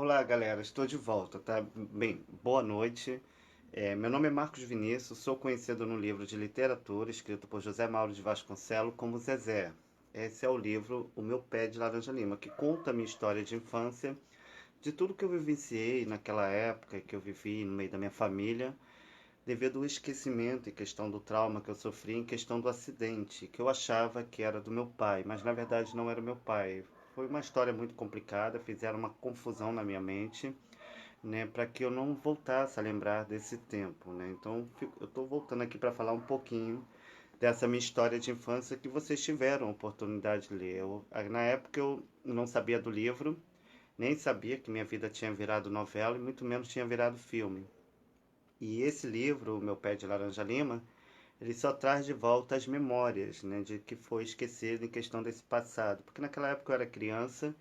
Olá, galera, estou de volta, tá? Bem, boa noite. Meu nome é Marcos Vinícius, sou conhecido no livro de literatura escrito por José Mauro de Vasconcelos como Zezé. Esse é o livro O Meu Pé de Laranja Lima, que conta a minha história de infância, de tudo que eu vivenciei naquela época que eu vivi no meio da minha família, devido ao esquecimento e questão do trauma que eu sofri em questão do acidente, que eu achava que era do meu pai, mas na verdade não era meu pai. Foi uma história muito complicada, fizeram uma confusão na minha mente, né, para que eu não voltasse a lembrar desse tempo, né? Então, eu estou voltando aqui para falar um pouquinho dessa minha história de infância que vocês tiveram a oportunidade de ler. Na época eu não sabia do livro, nem sabia que minha vida tinha virado novela e muito menos tinha virado filme. E esse livro, O Meu Pé de Laranja Lima, ele só traz de volta as memórias, né, de que foi esquecido em questão desse passado. Porque naquela época eu era criança,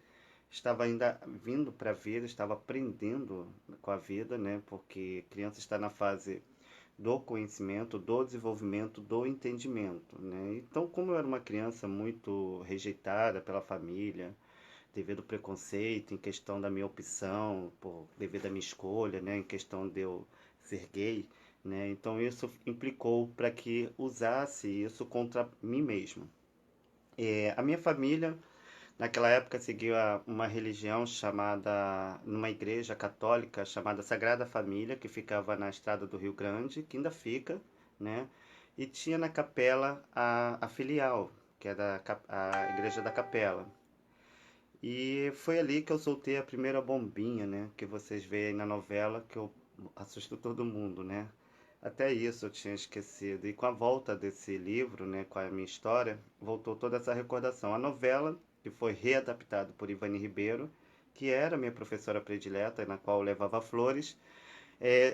estava ainda vindo para a vida, estava aprendendo com a vida, né? Porque criança está na fase do conhecimento, do desenvolvimento, do entendimento, né? Então, como eu era uma criança muito rejeitada pela família, devido ao preconceito, em questão da minha opção, devido à minha escolha, né? Em questão de eu ser gay, né? Então, isso implicou para que usasse isso contra mim mesmo. A minha família naquela época seguia uma religião chamada, numa igreja católica chamada Sagrada Família, que ficava na estrada do Rio Grande, que ainda fica, né? E tinha na capela a filial, que é a igreja da capela. E foi ali que eu soltei a primeira bombinha, né? Que vocês veem na novela, que eu assusto todo mundo, né? Até isso eu tinha esquecido. E com a volta desse livro, né, com a minha história, voltou toda essa recordação. A novela, que foi readaptada por Ivani Ribeiro, que era minha professora predileta, na qual eu levava flores,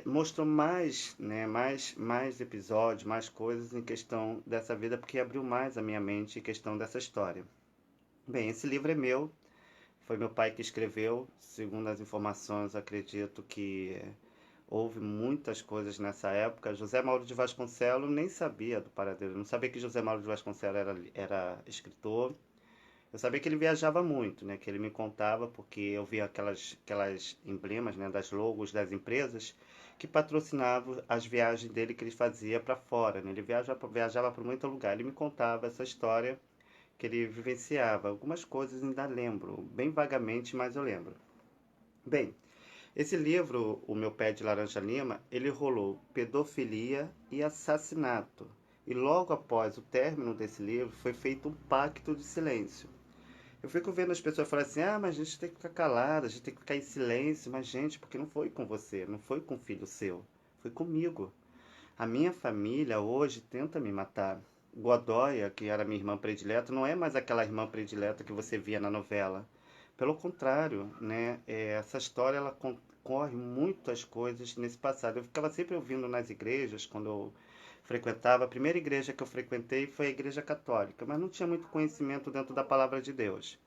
mostrou mais, né, mais episódios, mais coisas em questão dessa vida, porque abriu mais a minha mente em questão dessa história. Bem, esse livro é meu, foi meu pai que escreveu, segundo as informações, acredito que houve muitas coisas nessa época. José Mauro de Vasconcelos nem sabia do paradeiro, não sabia que José Mauro de Vasconcelos era escritor. Eu sabia que ele viajava muito, né? Que ele me contava porque eu via aquelas emblemas, né? Das logos das empresas que patrocinavam as viagens dele que ele fazia para fora, né? Ele viajava para muito lugar. Ele me contava essa história que ele vivenciava. Algumas coisas ainda lembro, bem vagamente, mas eu lembro. Bem, esse livro, O Meu Pé de Laranja Lima, ele rolou pedofilia e assassinato. E logo após o término desse livro, foi feito um pacto de silêncio. Eu fico vendo as pessoas falarem assim, ah, mas a gente tem que ficar calado, a gente tem que ficar em silêncio. Mas, gente, porque não foi com você, não foi com o filho seu, foi comigo. A minha família hoje tenta me matar. Godoya, que era minha irmã predileta, não é mais aquela irmã predileta que você via na novela. Pelo contrário, né? Essa história ela corre muitas coisas nesse passado. Eu ficava sempre ouvindo nas igrejas, quando eu frequentava. A primeira igreja que eu frequentei foi a igreja católica, mas não tinha muito conhecimento dentro da palavra de Deus.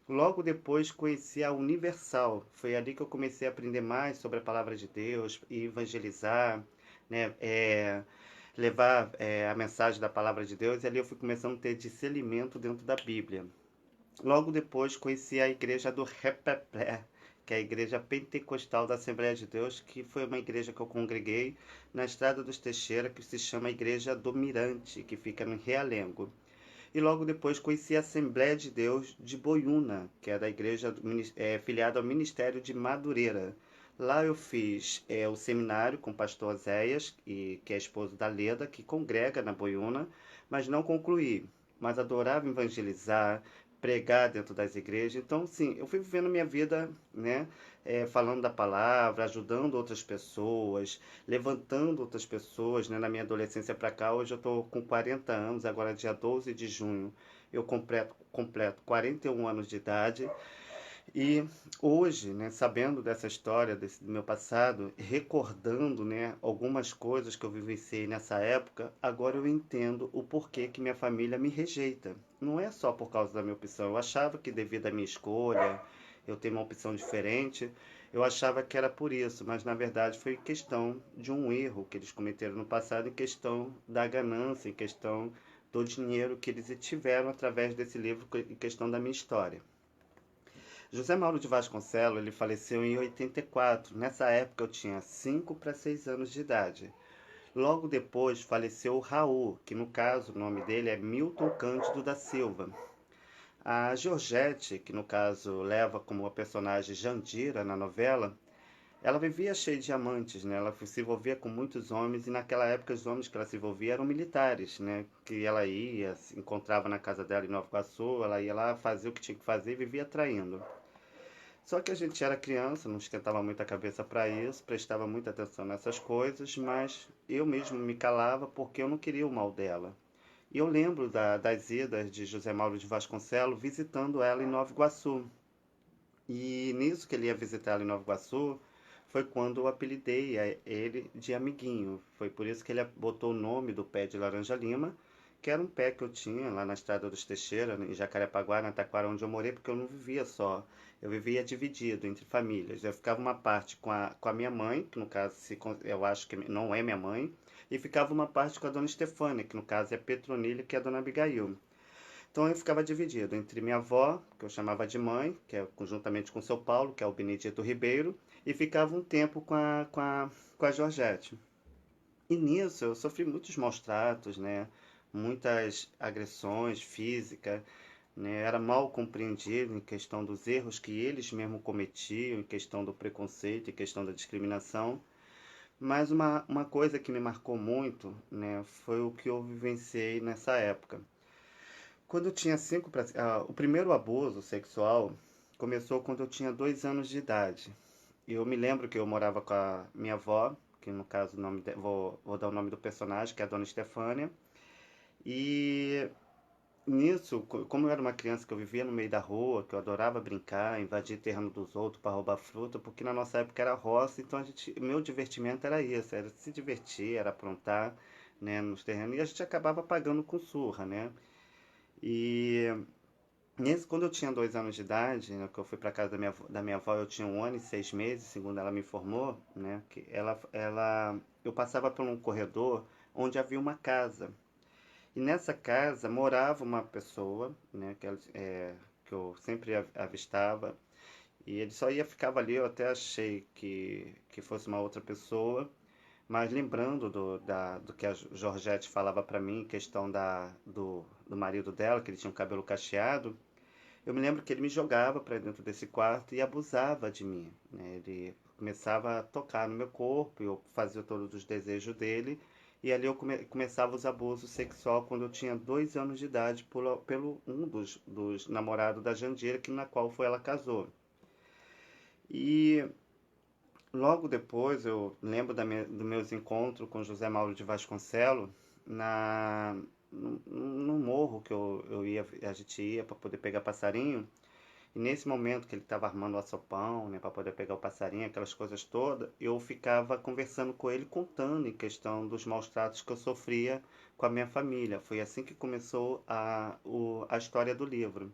Logo depois conheci a Universal. Foi ali que eu comecei a aprender mais sobre a palavra de Deus e evangelizar, né? Levar a mensagem da palavra de Deus. E ali eu fui começando a ter discernimento dentro da Bíblia. Logo depois conheci a igreja do Repepré, que é a igreja pentecostal da Assembleia de Deus, que foi uma igreja que eu congreguei na Estrada dos Teixeira, que se chama Igreja do Mirante, que fica no Realengo. E logo depois conheci a Assembleia de Deus de Boiúna, que é da igreja filiada ao Ministério de Madureira. Lá eu fiz o seminário com o pastor Zéias, que é esposo da Leda, que congrega na Boiúna, mas não concluí. Mas adorava evangelizar, pregar dentro das igrejas. Então, sim, eu fui vivendo minha vida, né, falando da palavra, ajudando outras pessoas, levantando outras pessoas, né, na minha adolescência para cá. Hoje eu estou com 40 anos, agora dia 12 de junho eu completo 41 anos de idade. E hoje, né, sabendo dessa história, do meu passado, recordando, né, algumas coisas que eu vivenciei nessa época, agora eu entendo o porquê que minha família me rejeita. Não é só por causa da minha opção. Eu achava que devido à minha escolha, eu ter uma opção diferente, eu achava que era por isso, mas na verdade foi questão de um erro que eles cometeram no passado, em questão da ganância, em questão do dinheiro que eles tiveram através desse livro, em questão da minha história. José Mauro de Vasconcelos, ele faleceu em 84. Nessa época eu tinha 5 para 6 anos de idade. Logo depois faleceu o Raul, que no caso o nome dele é Milton Cândido da Silva. A Georgette, que no caso leva como a personagem Jandira na novela, ela vivia cheia de amantes, né? Ela se envolvia com muitos homens e naquela época os homens que ela se envolvia eram militares, né? Que ela ia, se encontrava na casa dela em Nova Iguaçu, ela ia lá, fazia o que tinha que fazer e vivia traindo. Só que a gente era criança, não esquentava muita cabeça para isso, prestava muita atenção nessas coisas, mas eu mesmo me calava porque eu não queria o mal dela. E eu lembro das idas de José Mauro de Vasconcelos visitando ela em Nova Iguaçu. E nisso que ele ia visitar ela em Nova Iguaçu, foi quando eu apelidei a ele de amiguinho. Foi por isso que ele botou o nome do pé de laranja lima, que era um pé que eu tinha lá na Estrada dos Teixeira, em Jacarepaguá, na Taquara, onde eu morei, porque eu não vivia só. Eu vivia dividido entre famílias. Eu ficava uma parte com a minha mãe, que no caso eu acho que não é minha mãe, e ficava uma parte com a dona Estefânia, que no caso é Petronilha, que é a dona Abigail. Então eu ficava dividido entre minha avó, que eu chamava de mãe, que é conjuntamente com seu Paulo, que é o Benedito Ribeiro, e ficava um tempo com a Georgette. E nisso eu sofri muitos maus tratos, né? Muitas agressões físicas, né? Era mal compreendido em questão dos erros que eles mesmos cometiam, em questão do preconceito, em questão da discriminação. Mas uma coisa que me marcou muito, né, foi o que eu vivenciei nessa época. Quando eu tinha o primeiro abuso sexual começou quando eu tinha 2 anos de idade. E eu me lembro que eu morava com a minha avó, que no caso vou dar o nome do personagem, que é a Dona Estefânia. E nisso, como eu era uma criança que eu vivia no meio da rua, que eu adorava brincar, invadir terreno dos outros para roubar fruta, porque na nossa época era roça, então meu divertimento era isso, era se divertir, era aprontar, né, nos terrenos, e a gente acabava pagando com surra, né? E quando eu tinha 2 anos de idade, né, que eu fui para casa da minha avó, eu tinha 1 ano e 6 meses, segundo ela me informou, né, que eu passava por um corredor onde havia uma casa. E nessa casa morava uma pessoa, né, que eu sempre avistava, e ele só ficava ali, eu até achei que fosse uma outra pessoa, mas lembrando do que a Georgette falava para mim, questão do marido dela, que ele tinha um cabelo cacheado, eu me lembro que ele me jogava para dentro desse quarto e abusava de mim, né? Ele começava a tocar no meu corpo, eu fazia todos os desejos dele, e ali eu começava os abusos sexuais quando eu tinha 2 anos de idade pelo um dos namorados da Jandira, na qual foi ela casou. E logo depois eu lembro dos meus encontros com José Mauro de Vasconcelos no morro que a gente ia para poder pegar passarinho. E nesse momento que ele estava armando o açopão, né, para poder pegar o passarinho, aquelas coisas todas, eu ficava conversando com ele, contando em questão dos maus tratos que eu sofria com a minha família. Foi assim que começou a história do livro.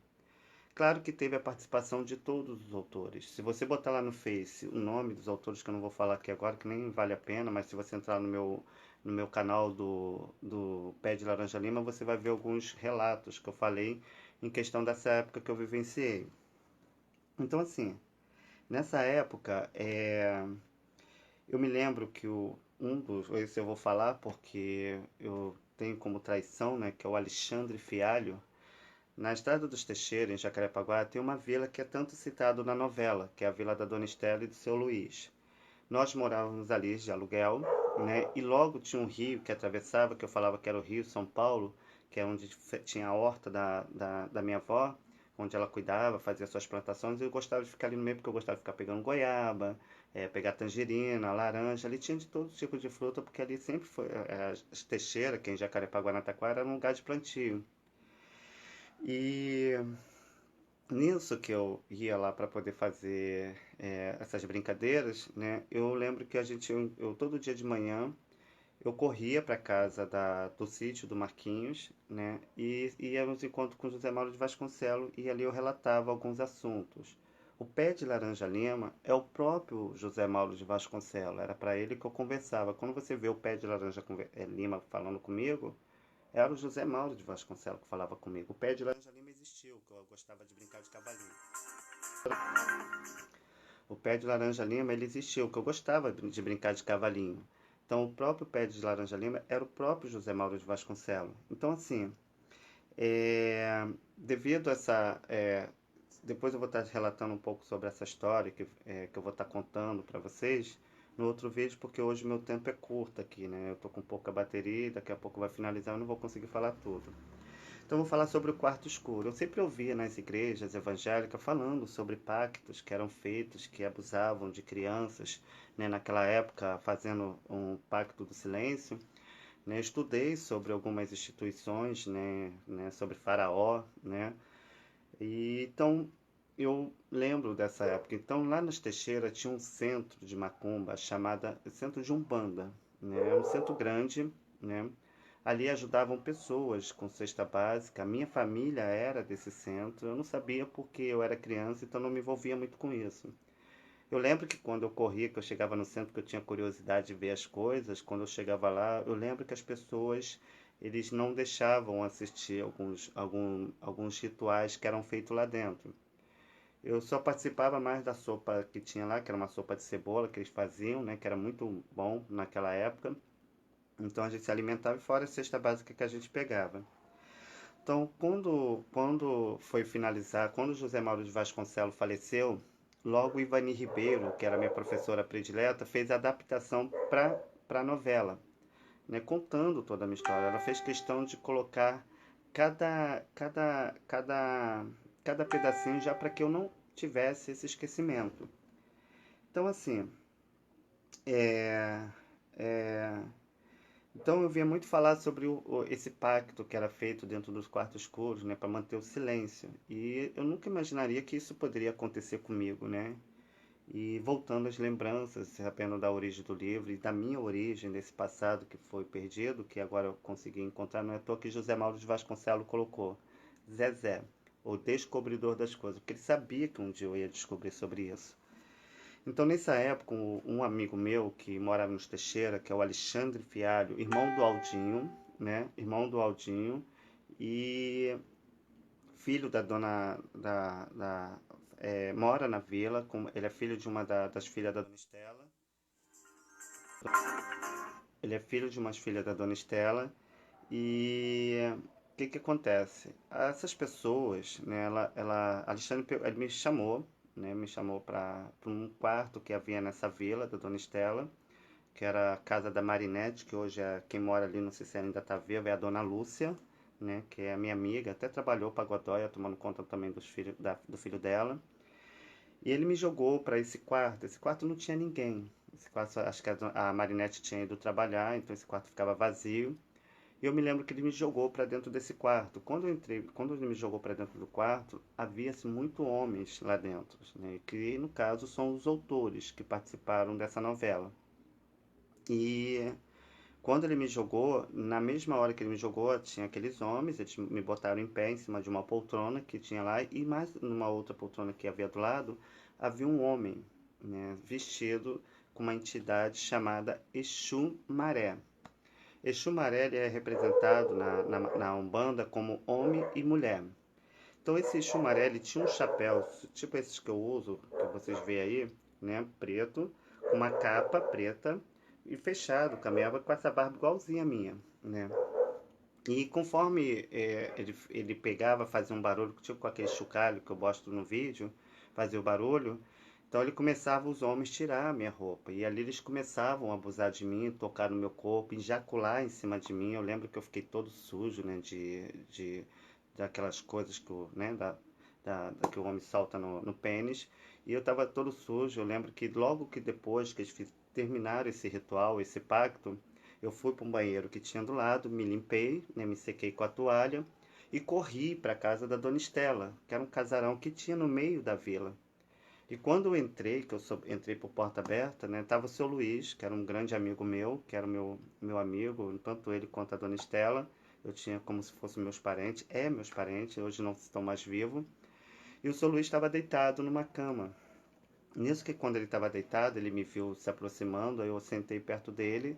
Claro que teve a participação de todos os autores. Se você botar lá no Face o nome dos autores, que eu não vou falar aqui agora, que nem vale a pena, mas se você entrar no meu canal do Pé de Laranja Lima, você vai ver alguns relatos que eu falei em questão dessa época que eu vivenciei. Então, assim, nessa época, eu me lembro que esse eu vou falar porque eu tenho como traição, né, que é o Alexandre Fialho. Na Estrada dos Teixeira, em Jacarepaguá, tem uma vila que é tanto citado na novela, que é a Vila da Dona Estela e do Seu Luís. Nós morávamos ali de aluguel, né, e logo tinha um rio que atravessava, que eu falava que era o Rio São Paulo, que é onde tinha a horta da minha avó, onde ela cuidava, fazia suas plantações, e eu gostava de ficar ali no meio, porque eu gostava de ficar pegando goiaba, pegar tangerina, laranja, ali tinha de todo tipo de fruta, porque ali sempre foi, as Teixeira, que é em Jacarepaguá, na Taquara, era um lugar de plantio. E nisso que eu ia lá para poder fazer essas brincadeiras, né? Eu lembro que eu todo dia de manhã eu corria para casa do sítio do Marquinhos, né? E ia nos encontros com José Mauro de Vasconcelos e ali eu relatava alguns assuntos. O pé de laranja lima é o próprio José Mauro de Vasconcelos, era para ele que eu conversava. Quando você vê o pé de laranja lima falando comigo, era o José Mauro de Vasconcelos que falava comigo. O pé de laranja lima existiu, que eu gostava de brincar de cavalinho. O pé de laranja-lima, ele existiu, que eu gostava de brincar de cavalinho. Então, o próprio pé de laranja-lima era o próprio José Mauro de Vasconcelos. Então, assim, devido a essa... depois eu vou estar relatando um pouco sobre essa história que eu vou estar contando para vocês no outro vídeo, porque hoje meu tempo é curto aqui, né? Eu tô com pouca bateria, daqui a pouco vai finalizar, eu não vou conseguir falar tudo. Então, eu vou falar sobre o quarto escuro. Eu sempre ouvia nas igrejas evangélicas falando sobre pactos que eram feitos, que abusavam de crianças, né, naquela época, fazendo um pacto do silêncio. Né, estudei sobre algumas instituições, né, sobre Faraó, né, e então eu lembro dessa época. Então, lá nas Teixeiras tinha um centro de macumba chamado Centro de Umbanda, né, é um centro grande, né. Ali ajudavam pessoas com cesta básica. A minha família era desse centro. Eu não sabia porque eu era criança, então não me envolvia muito com isso. Eu lembro que quando eu corria, que eu chegava no centro, que eu tinha curiosidade de ver as coisas, quando eu chegava lá, eu lembro que as pessoas, eles não deixavam assistir alguns rituais que eram feitos lá dentro. Eu só participava mais da sopa que tinha lá, que era uma sopa de cebola que eles faziam, né, que era muito bom naquela época. Então a gente se alimentava fora a cesta básica que a gente pegava. Então, quando foi finalizar, quando José Mauro de Vasconcelos faleceu, logo Ivani Ribeiro, que era minha professora predileta, fez a adaptação para a novela, né, contando toda a minha história. Ela fez questão de colocar cada, cada, cada, cada pedacinho já para que eu não tivesse esse esquecimento. Então, assim, é, é, então eu via muito falar sobre esse pacto que era feito dentro dos quartos escuros, né, para manter o silêncio. E eu nunca imaginaria que isso poderia acontecer comigo, né? E voltando às lembranças, sabendo da origem do livro e da minha origem, desse passado que foi perdido, que agora eu consegui encontrar, não é à toa que José Mauro de Vasconcelos colocou Zezé, o descobridor das coisas, porque ele sabia que um dia eu ia descobrir sobre isso. Então, nessa época, um amigo meu que morava nos Teixeira, que é o Alexandre Fialho, irmão do Aldinho, né? Irmão do Aldinho e filho da dona mora na vila, ele é filho de uma das filhas da dona Estela. Ele é filho de umas filhas da dona Estela e o que que acontece? Essas pessoas, né, Alexandre, ele me chamou, né, me chamou para um quarto que havia nessa vila da dona Estela, que era a casa da Marinette, que hoje é quem mora ali, não sei se ela ainda está viva, é a dona Lúcia, né, que é a minha amiga, até trabalhou para a Godoya, tomando conta também do filho dela. E ele me jogou para esse quarto não tinha ninguém. Esse quarto, acho que a Marinette tinha ido trabalhar, então esse quarto ficava vazio. E eu me lembro que ele me jogou para dentro desse quarto. Quando ele me jogou para dentro do quarto, havia-se muito homens lá dentro, né, que no caso são os autores que participaram dessa novela. E quando ele me jogou, na mesma hora que ele me jogou, tinha aqueles homens, eles me botaram em pé em cima de uma poltrona que tinha lá, e mais numa outra poltrona que havia do lado, havia um homem, né, vestido com uma entidade chamada Exu Maré. Exu Maré ele é representado na Umbanda como homem e mulher. Então esse Exu Maré ele tinha um chapéu, tipo esses que eu uso, que vocês veem aí, né, preto, com uma capa preta, e fechado, caminhava com essa barba igualzinha a minha, né? E conforme ele pegava, fazia um barulho, tipo com aquele chocalho que eu mostro no vídeo, fazia o barulho, então ele começava os homens tirar a minha roupa. E ali eles começavam a abusar de mim, tocar no meu corpo, ejacular em cima de mim. Eu lembro que eu fiquei todo sujo, né, daquelas coisas que, né, que o homem solta no pênis. E eu estava todo sujo. Eu lembro que logo que depois que eles terminaram esse ritual, esse pacto, eu fui para um banheiro que tinha do lado, me limpei, né, me sequei com a toalha e corri para a casa da dona Estela, que era um casarão que tinha no meio da vila. E quando eu entrei, entrei por porta aberta, né, tava o seu Luiz, que era um grande amigo meu, que era o meu amigo, tanto ele quanto a dona Estela. Eu tinha como se fossem meus parentes, meus parentes, hoje não estão mais vivos. E o seu Luiz estava deitado numa cama. Nisso que quando ele estava deitado, ele me viu se aproximando, aí eu sentei perto dele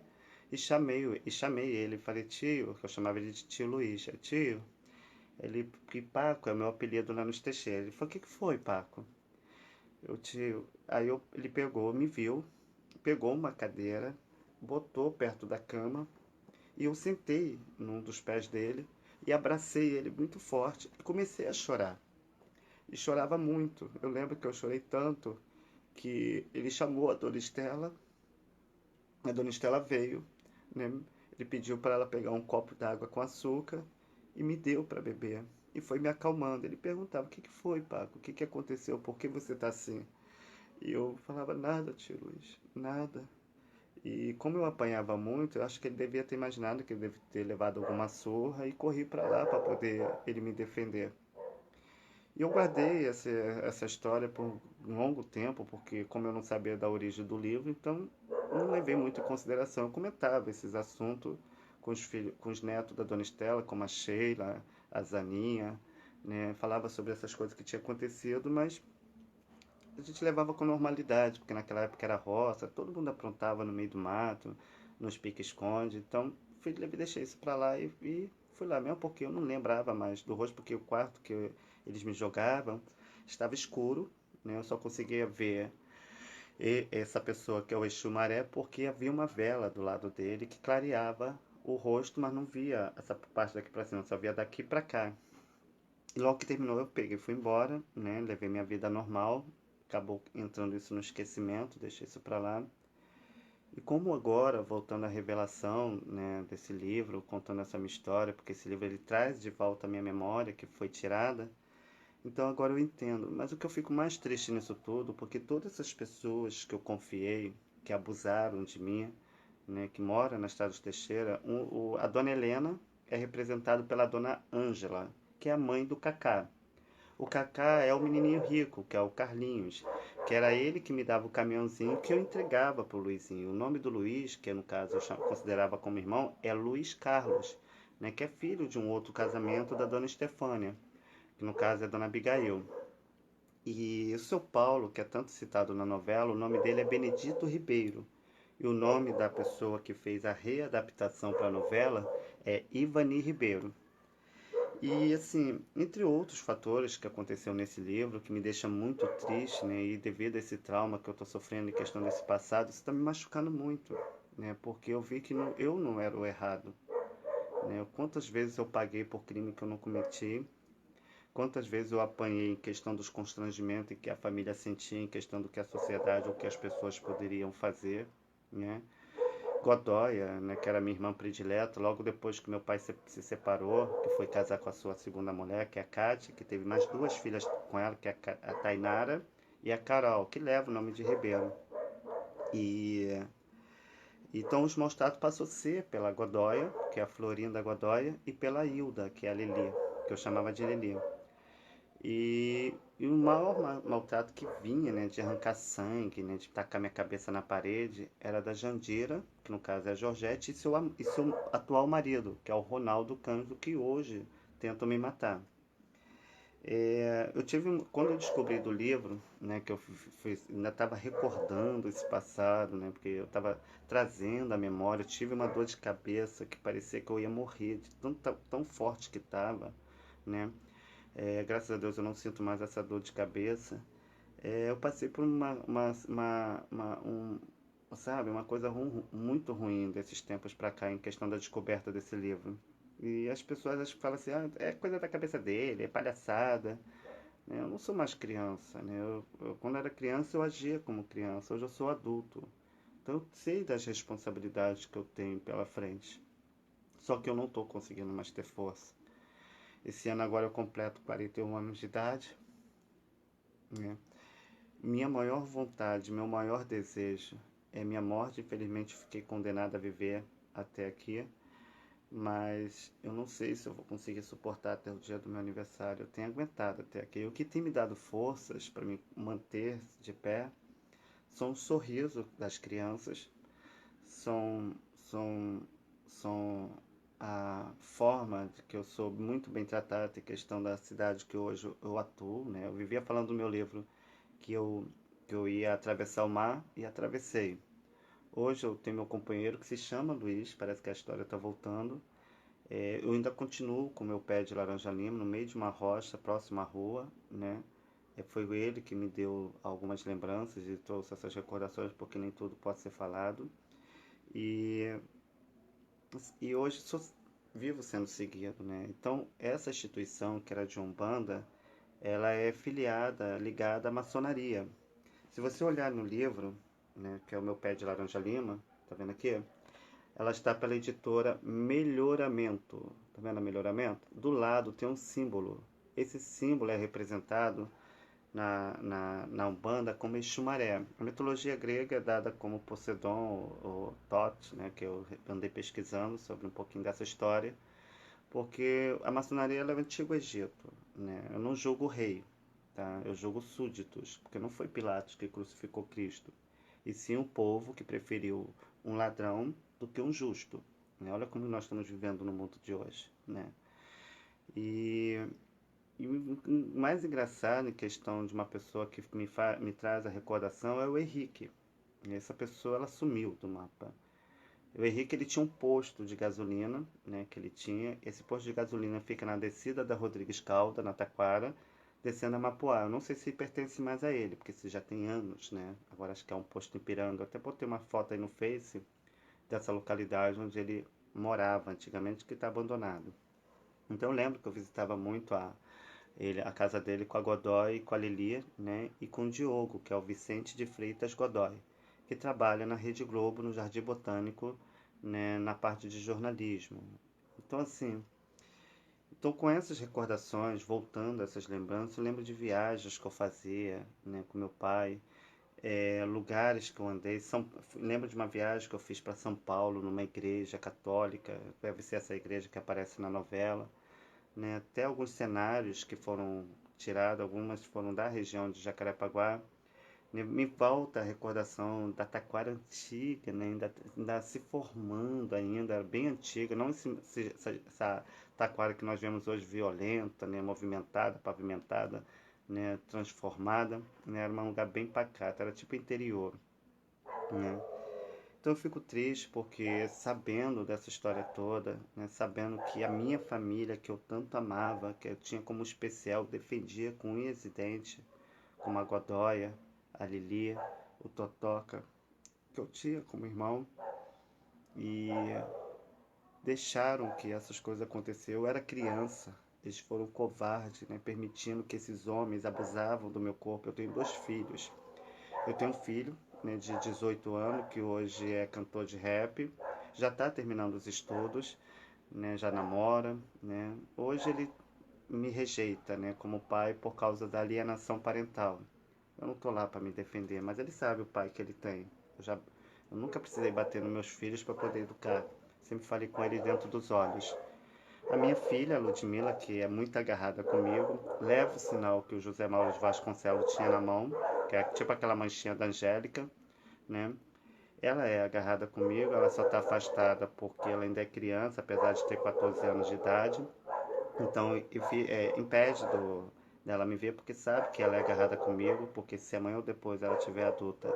e chamei ele. Falei, tio, que eu chamava ele de tio Luiz. Tio, que Paco é meu apelido lá nos Teixeiras. Ele falou, o que foi, Paco? Ele pegou, me viu, pegou uma cadeira, botou perto da cama e eu sentei num dos pés dele e abracei ele muito forte e comecei a chorar. E chorava muito. Eu lembro que eu chorei tanto que ele chamou a Dona Estela. A Dona Estela veio, né? Ele pediu para ela pegar um copo d'água com açúcar e me deu para beber. E foi me acalmando. Ele perguntava: o que que foi, Paco? O que que aconteceu? Por que você está assim? E eu falava: nada, tio Luiz, nada. E como eu apanhava muito, eu acho que ele devia ter imaginado que ele deve ter levado alguma surra e corri para lá para poder ele me defender. E eu guardei essa história por um longo tempo, porque como eu não sabia da origem do livro, então não levei muito em consideração. Eu comentava esses assuntos com os filhos, com os netos da Dona Estela, como a Sheila, a Zaninha, né? Falava sobre essas coisas que tinham acontecido, mas a gente levava com normalidade, porque naquela época era roça, todo mundo aprontava no meio do mato, nos pique-esconde. Então, deixei isso pra lá e fui lá mesmo, porque eu não lembrava mais do rosto, porque o quarto que eles me jogavam estava escuro, né? Eu só conseguia ver essa pessoa que é o Exu Maré, porque havia uma vela do lado dele que clareava o rosto, mas não via essa parte daqui pra cima, só via daqui pra cá. E logo que terminou, eu peguei e fui embora, né? Levei minha vida normal. Acabou entrando isso no esquecimento, deixei isso pra lá. E como agora, voltando à revelação, né, desse livro, contando essa minha história, porque esse livro ele traz de volta a minha memória que foi tirada, então agora eu entendo. Mas o que eu fico mais triste nisso tudo, porque todas essas pessoas que eu confiei, que abusaram de mim, né, que mora na Estrada de Teixeira, a dona Helena é representada pela dona Ângela, que é a mãe do Cacá. O Cacá é o menininho rico, que é o Carlinhos, que era ele que me dava o caminhãozinho que eu entregava pro Luizinho. O nome do Luiz, que no caso eu considerava como irmão, é Luiz Carlos, né, que é filho de um outro casamento da dona Estefânia, que no caso é a dona Abigail. E o seu Paulo, que é tanto citado na novela, o nome dele é Benedito Ribeiro. E o nome da pessoa que fez a readaptação para a novela é Ivani Ribeiro. E assim, entre outros fatores que aconteceu nesse livro, que me deixa muito triste, né, e devido a esse trauma que eu estou sofrendo em questão desse passado, isso está me machucando muito, né, porque eu vi que eu não era o errado, né, quantas vezes eu paguei por crime que eu não cometi, quantas vezes eu apanhei em questão dos constrangimentos que a família sentia, em questão do que a sociedade ou que as pessoas poderiam fazer, né, Godoia, né, que era minha irmã predileta, logo depois que meu pai se separou, que foi casar com a sua segunda mulher, que é a Kátia, que teve mais duas filhas com ela, que é a Tainara e a Carol, que leva o nome de Ribeiro. E então os maus tratos passou a ser pela Godoia, que é a Florinda Godoia, e pela Hilda, que é a Lili, que eu chamava de Lili. E o maior maltrato que vinha, né, de arrancar sangue, né, de tacar minha cabeça na parede, era da Jandira, que no caso é a Georgette, e seu atual marido, que é o Ronaldo Cândido, que hoje tentam me matar. Quando eu descobri do livro, né, que ainda estava recordando esse passado, né, porque eu estava trazendo a memória, eu tive uma dor de cabeça que parecia que eu ia morrer, de tão forte que estava, né. Graças a Deus eu não sinto mais essa dor de cabeça. Eu passei por sabe, uma coisa muito ruim desses tempos pra cá em questão da descoberta desse livro. E as pessoas acho que falam assim, ah, é coisa da cabeça dele, é palhaçada. Né? Eu não sou mais criança, né? Quando era criança eu agia como criança, hoje eu sou adulto. Então eu sei das responsabilidades que eu tenho pela frente. Só que eu não estou conseguindo mais ter força. Esse ano agora eu completo 41 anos de idade, né? Minha maior vontade, meu maior desejo é minha morte. Infelizmente fiquei condenado a viver até aqui, mas eu não sei se eu vou conseguir suportar até o dia do meu aniversário. Eu tenho aguentado até aqui. O que tem me dado forças para me manter de pé são o sorriso das crianças, são, são, são a forma de que eu sou muito bem tratado em questão da cidade que hoje eu atuo, né? Eu vivia falando no meu livro que eu, que eu ia atravessar o mar e atravessei. Hoje eu tenho meu companheiro que se chama Luiz, parece que a história está voltando. Eu ainda continuo com meu pé de laranja lima no meio de uma rocha próxima à rua, né? Foi ele que me deu algumas lembranças e trouxe essas recordações, porque nem tudo pode ser falado. E, e hoje vivo sendo seguido, né? Então, essa instituição, que era de Umbanda, ela é filiada, ligada à maçonaria. Se você olhar no livro, né, que é o meu pé de laranja lima, tá vendo aqui? Ela está pela editora Melhoramento. Tá vendo Melhoramento? Do lado tem um símbolo. Esse símbolo é representado na Umbanda como Exumaré. A mitologia grega é dada como Poseidon ou Thoth, né, que eu andei pesquisando sobre um pouquinho dessa história, porque a maçonaria ela é o Antigo Egito. Né? Eu não julgo o rei, tá? Eu julgo súditos, porque não foi Pilatos que crucificou Cristo, e sim o povo que preferiu um ladrão do que um justo. Né? Olha como nós estamos vivendo no mundo de hoje. Né? E e o mais engraçado em questão de uma pessoa que me traz a recordação é o Henrique. Essa pessoa ela sumiu do mapa. O Henrique ele tinha um posto de gasolina, né, que ele tinha. Esse posto de gasolina fica na descida da Rodrigues Calda, na Taquara, descendo a Mapuá. Eu não sei se pertence mais a ele, porque isso já tem anos, né? Agora acho que é um posto em Piranga. Eu até botei uma foto aí no Face dessa localidade onde ele morava antigamente, que está abandonado. Então eu lembro que eu visitava muito a casa dele com a Godoy e com a Lili, né? E com o Diogo, que é o Vicente de Freitas Godoy, que trabalha na Rede Globo, no Jardim Botânico, né? Na parte de jornalismo. Então, assim, estou com essas recordações, voltando a essas lembranças, eu lembro de viagens que eu fazia, né? Com meu pai, lugares que eu andei. Lembro de uma viagem que eu fiz para São Paulo, numa igreja católica, deve ser essa igreja que aparece na novela, né? Até alguns cenários que foram tirados, algumas foram da região de Jacarepaguá. Né? Me volta a recordação da taquara antiga, né? Ainda se formando ainda, bem antiga, não essa taquara que nós vemos hoje violenta, né? Movimentada, pavimentada, né? Transformada, né? Era um lugar bem pacato, era tipo interior. Né? Então eu fico triste porque sabendo dessa história toda, né, sabendo que a minha família, que eu tanto amava, que eu tinha como especial, defendia com unhas e dentes, como a Godóia, a Lili, o Totoca, que eu tinha como irmão, e deixaram que essas coisas acontecessem. Eu era criança, eles foram covardes, né, permitindo que esses homens abusavam do meu corpo. Eu tenho dois filhos. Eu tenho um filho, né, de 18 anos, que hoje é cantor de rap, já está terminando os estudos, né, já namora, né. Hoje ele me rejeita, né, como pai por causa da alienação parental. Eu não estou lá para me defender, mas ele sabe o pai que ele tem. Eu nunca precisei bater nos meus filhos para poder educar. Sempre falei com ele dentro dos olhos. A minha filha, a Ludmilla, que é muito agarrada comigo, leva o sinal que o José Mauro de Vasconcelos tinha na mão, que é tipo aquela manchinha da Angélica, né? Ela é agarrada comigo, ela só está afastada porque ela ainda é criança, apesar de ter 14 anos de idade. Então, impede dela me ver porque sabe que ela é agarrada comigo, porque se amanhã ou depois ela tiver adulta,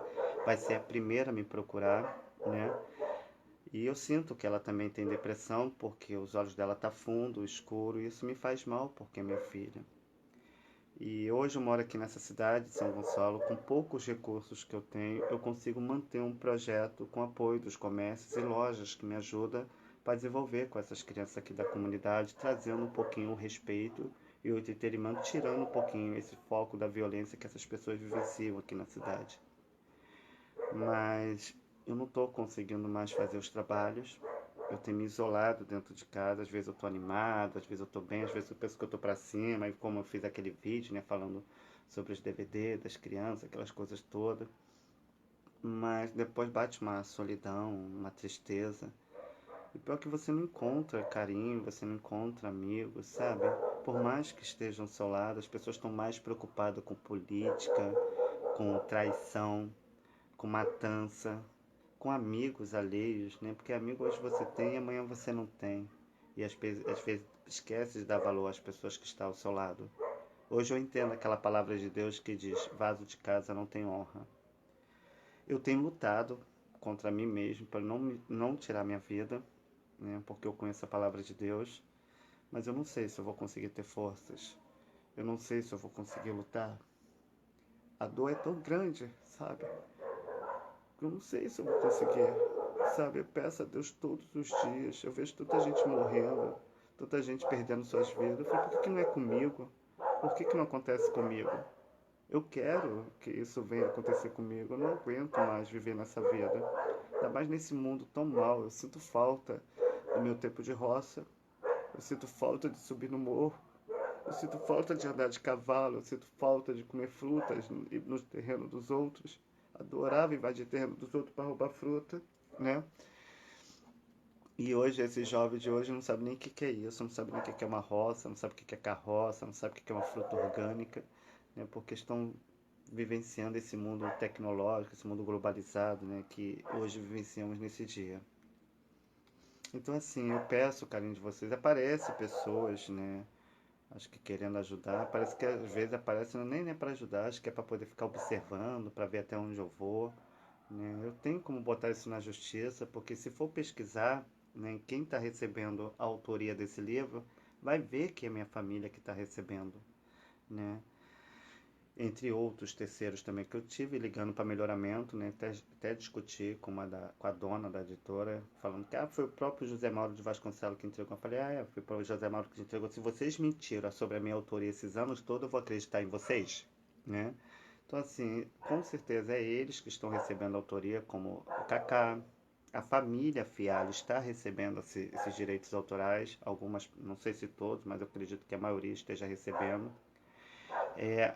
vai ser a primeira a me procurar, né? E eu sinto que ela também tem depressão, porque os olhos dela tá fundo, escuro, e isso me faz mal, porque é minha filha. E hoje eu moro aqui nessa cidade de São Gonçalo, com poucos recursos que eu tenho, eu consigo manter um projeto com apoio dos comércios e lojas que me ajudam para desenvolver com essas crianças aqui da comunidade, trazendo um pouquinho o respeito e o entretenimento, tirando um pouquinho esse foco da violência que essas pessoas vivenciam aqui na cidade. Mas eu não estou conseguindo mais fazer os trabalhos. Eu tenho me isolado dentro de casa. Às vezes eu estou animado, às vezes eu estou bem, às vezes eu penso que eu estou para cima. E como eu fiz aquele vídeo, né, falando sobre os DVD das crianças, aquelas coisas todas. Mas depois bate uma solidão, uma tristeza. E pior que você não encontra carinho, você não encontra amigos, sabe? Por mais que estejam ao seu lado, as pessoas estão mais preocupadas com política, com traição, com matança, com amigos alheios, né? Porque amigo hoje você tem e amanhã você não tem. E às vezes esquece de dar valor às pessoas que estão ao seu lado. Hoje eu entendo aquela palavra de Deus que diz: vaso de casa não tem honra. Eu tenho lutado contra mim mesmo para não tirar minha vida, né? Porque eu conheço a palavra de Deus, mas eu não sei se eu vou conseguir ter forças. Eu não sei se eu vou conseguir lutar. a dor é tão grande, sabe? Eu não sei se eu vou conseguir, sabe? Eu peço a Deus todos os dias. Eu vejo tanta gente morrendo, tanta gente perdendo suas vidas. Eu falo, por que não é comigo? Por que não acontece comigo? Eu quero que isso venha acontecer comigo. Eu não aguento mais viver nessa vida. Ainda mais nesse mundo tão mal. Eu sinto falta do meu tempo de roça. Eu sinto falta de subir no morro. Eu sinto falta de andar de cavalo. Eu sinto falta de comer frutas no terreno dos outros. Adorava invadir terreno dos outros para roubar fruta, né? E hoje, esse jovem de hoje não sabe nem o que que é isso, não sabe nem o que que é uma roça, não sabe o que que é carroça, não sabe o que que é uma fruta orgânica, né? Porque estão vivenciando esse mundo tecnológico, esse mundo globalizado, né? Que hoje vivenciamos nesse dia. Então, assim, eu peço o carinho de vocês. Aparece pessoas, né? Acho que querendo ajudar. Parece que às vezes aparece, nem é para ajudar, acho que é para poder ficar observando, para ver até onde eu vou, né? Eu tenho como botar isso na justiça, porque se for pesquisar, né, quem está recebendo a autoria desse livro, vai ver que é minha família que está recebendo, né? Entre outros terceiros também que eu tive ligando para melhoramento, né? Até discuti com a dona da editora, falando que foi o próprio José Mauro de Vasconcelos que entregou. Eu falei, foi o próprio José Mauro que entregou. Se vocês mentiram sobre a minha autoria esses anos todos, eu vou acreditar em vocês, né? Então, assim, com certeza é eles que estão recebendo a autoria, como o Kaká. A família Fialho está recebendo esses direitos autorais, algumas, não sei se todos, mas eu acredito que a maioria esteja recebendo.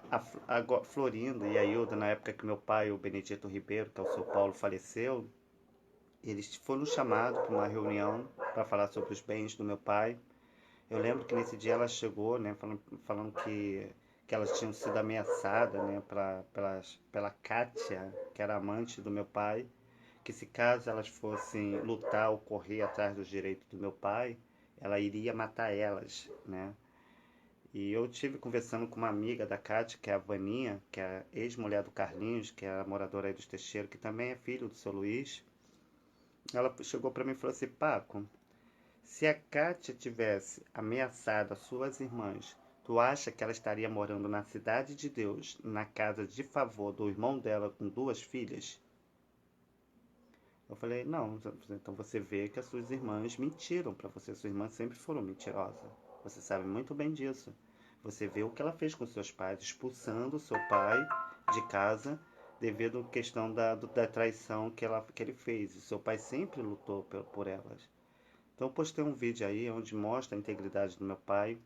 A Florinda e a Hilda, na época que meu pai, o Benedito Ribeiro, que é o seu Paulo, faleceu, eles foram chamados para uma reunião para falar sobre os bens do meu pai. Eu lembro que nesse dia ela chegou, né, falando que elas tinham sido ameaçadas, né, pela Kátia, que era amante do meu pai, que se caso elas fossem lutar ou correr atrás dos direitos do meu pai, ela iria matar elas, né? E eu tive conversando com uma amiga da Kátia, que é a Vaninha, que é a ex-mulher do Carlinhos, que é a moradora aí dos Teixeiros, que também é filho do seu Luiz. Ela chegou para mim e falou assim, Paco, se a Kátia tivesse ameaçado as suas irmãs, tu acha que ela estaria morando na Cidade de Deus, na casa de favor do irmão dela com duas filhas? Eu falei, não, então você vê que as suas irmãs mentiram para você. Suas irmãs sempre foram mentirosas. Você sabe muito bem disso. Você vê o que ela fez com seus pais, expulsando seu pai de casa devido à questão da traição que ele fez. E seu pai sempre lutou por elas. Então eu postei um vídeo aí onde mostra a integridade do meu pai.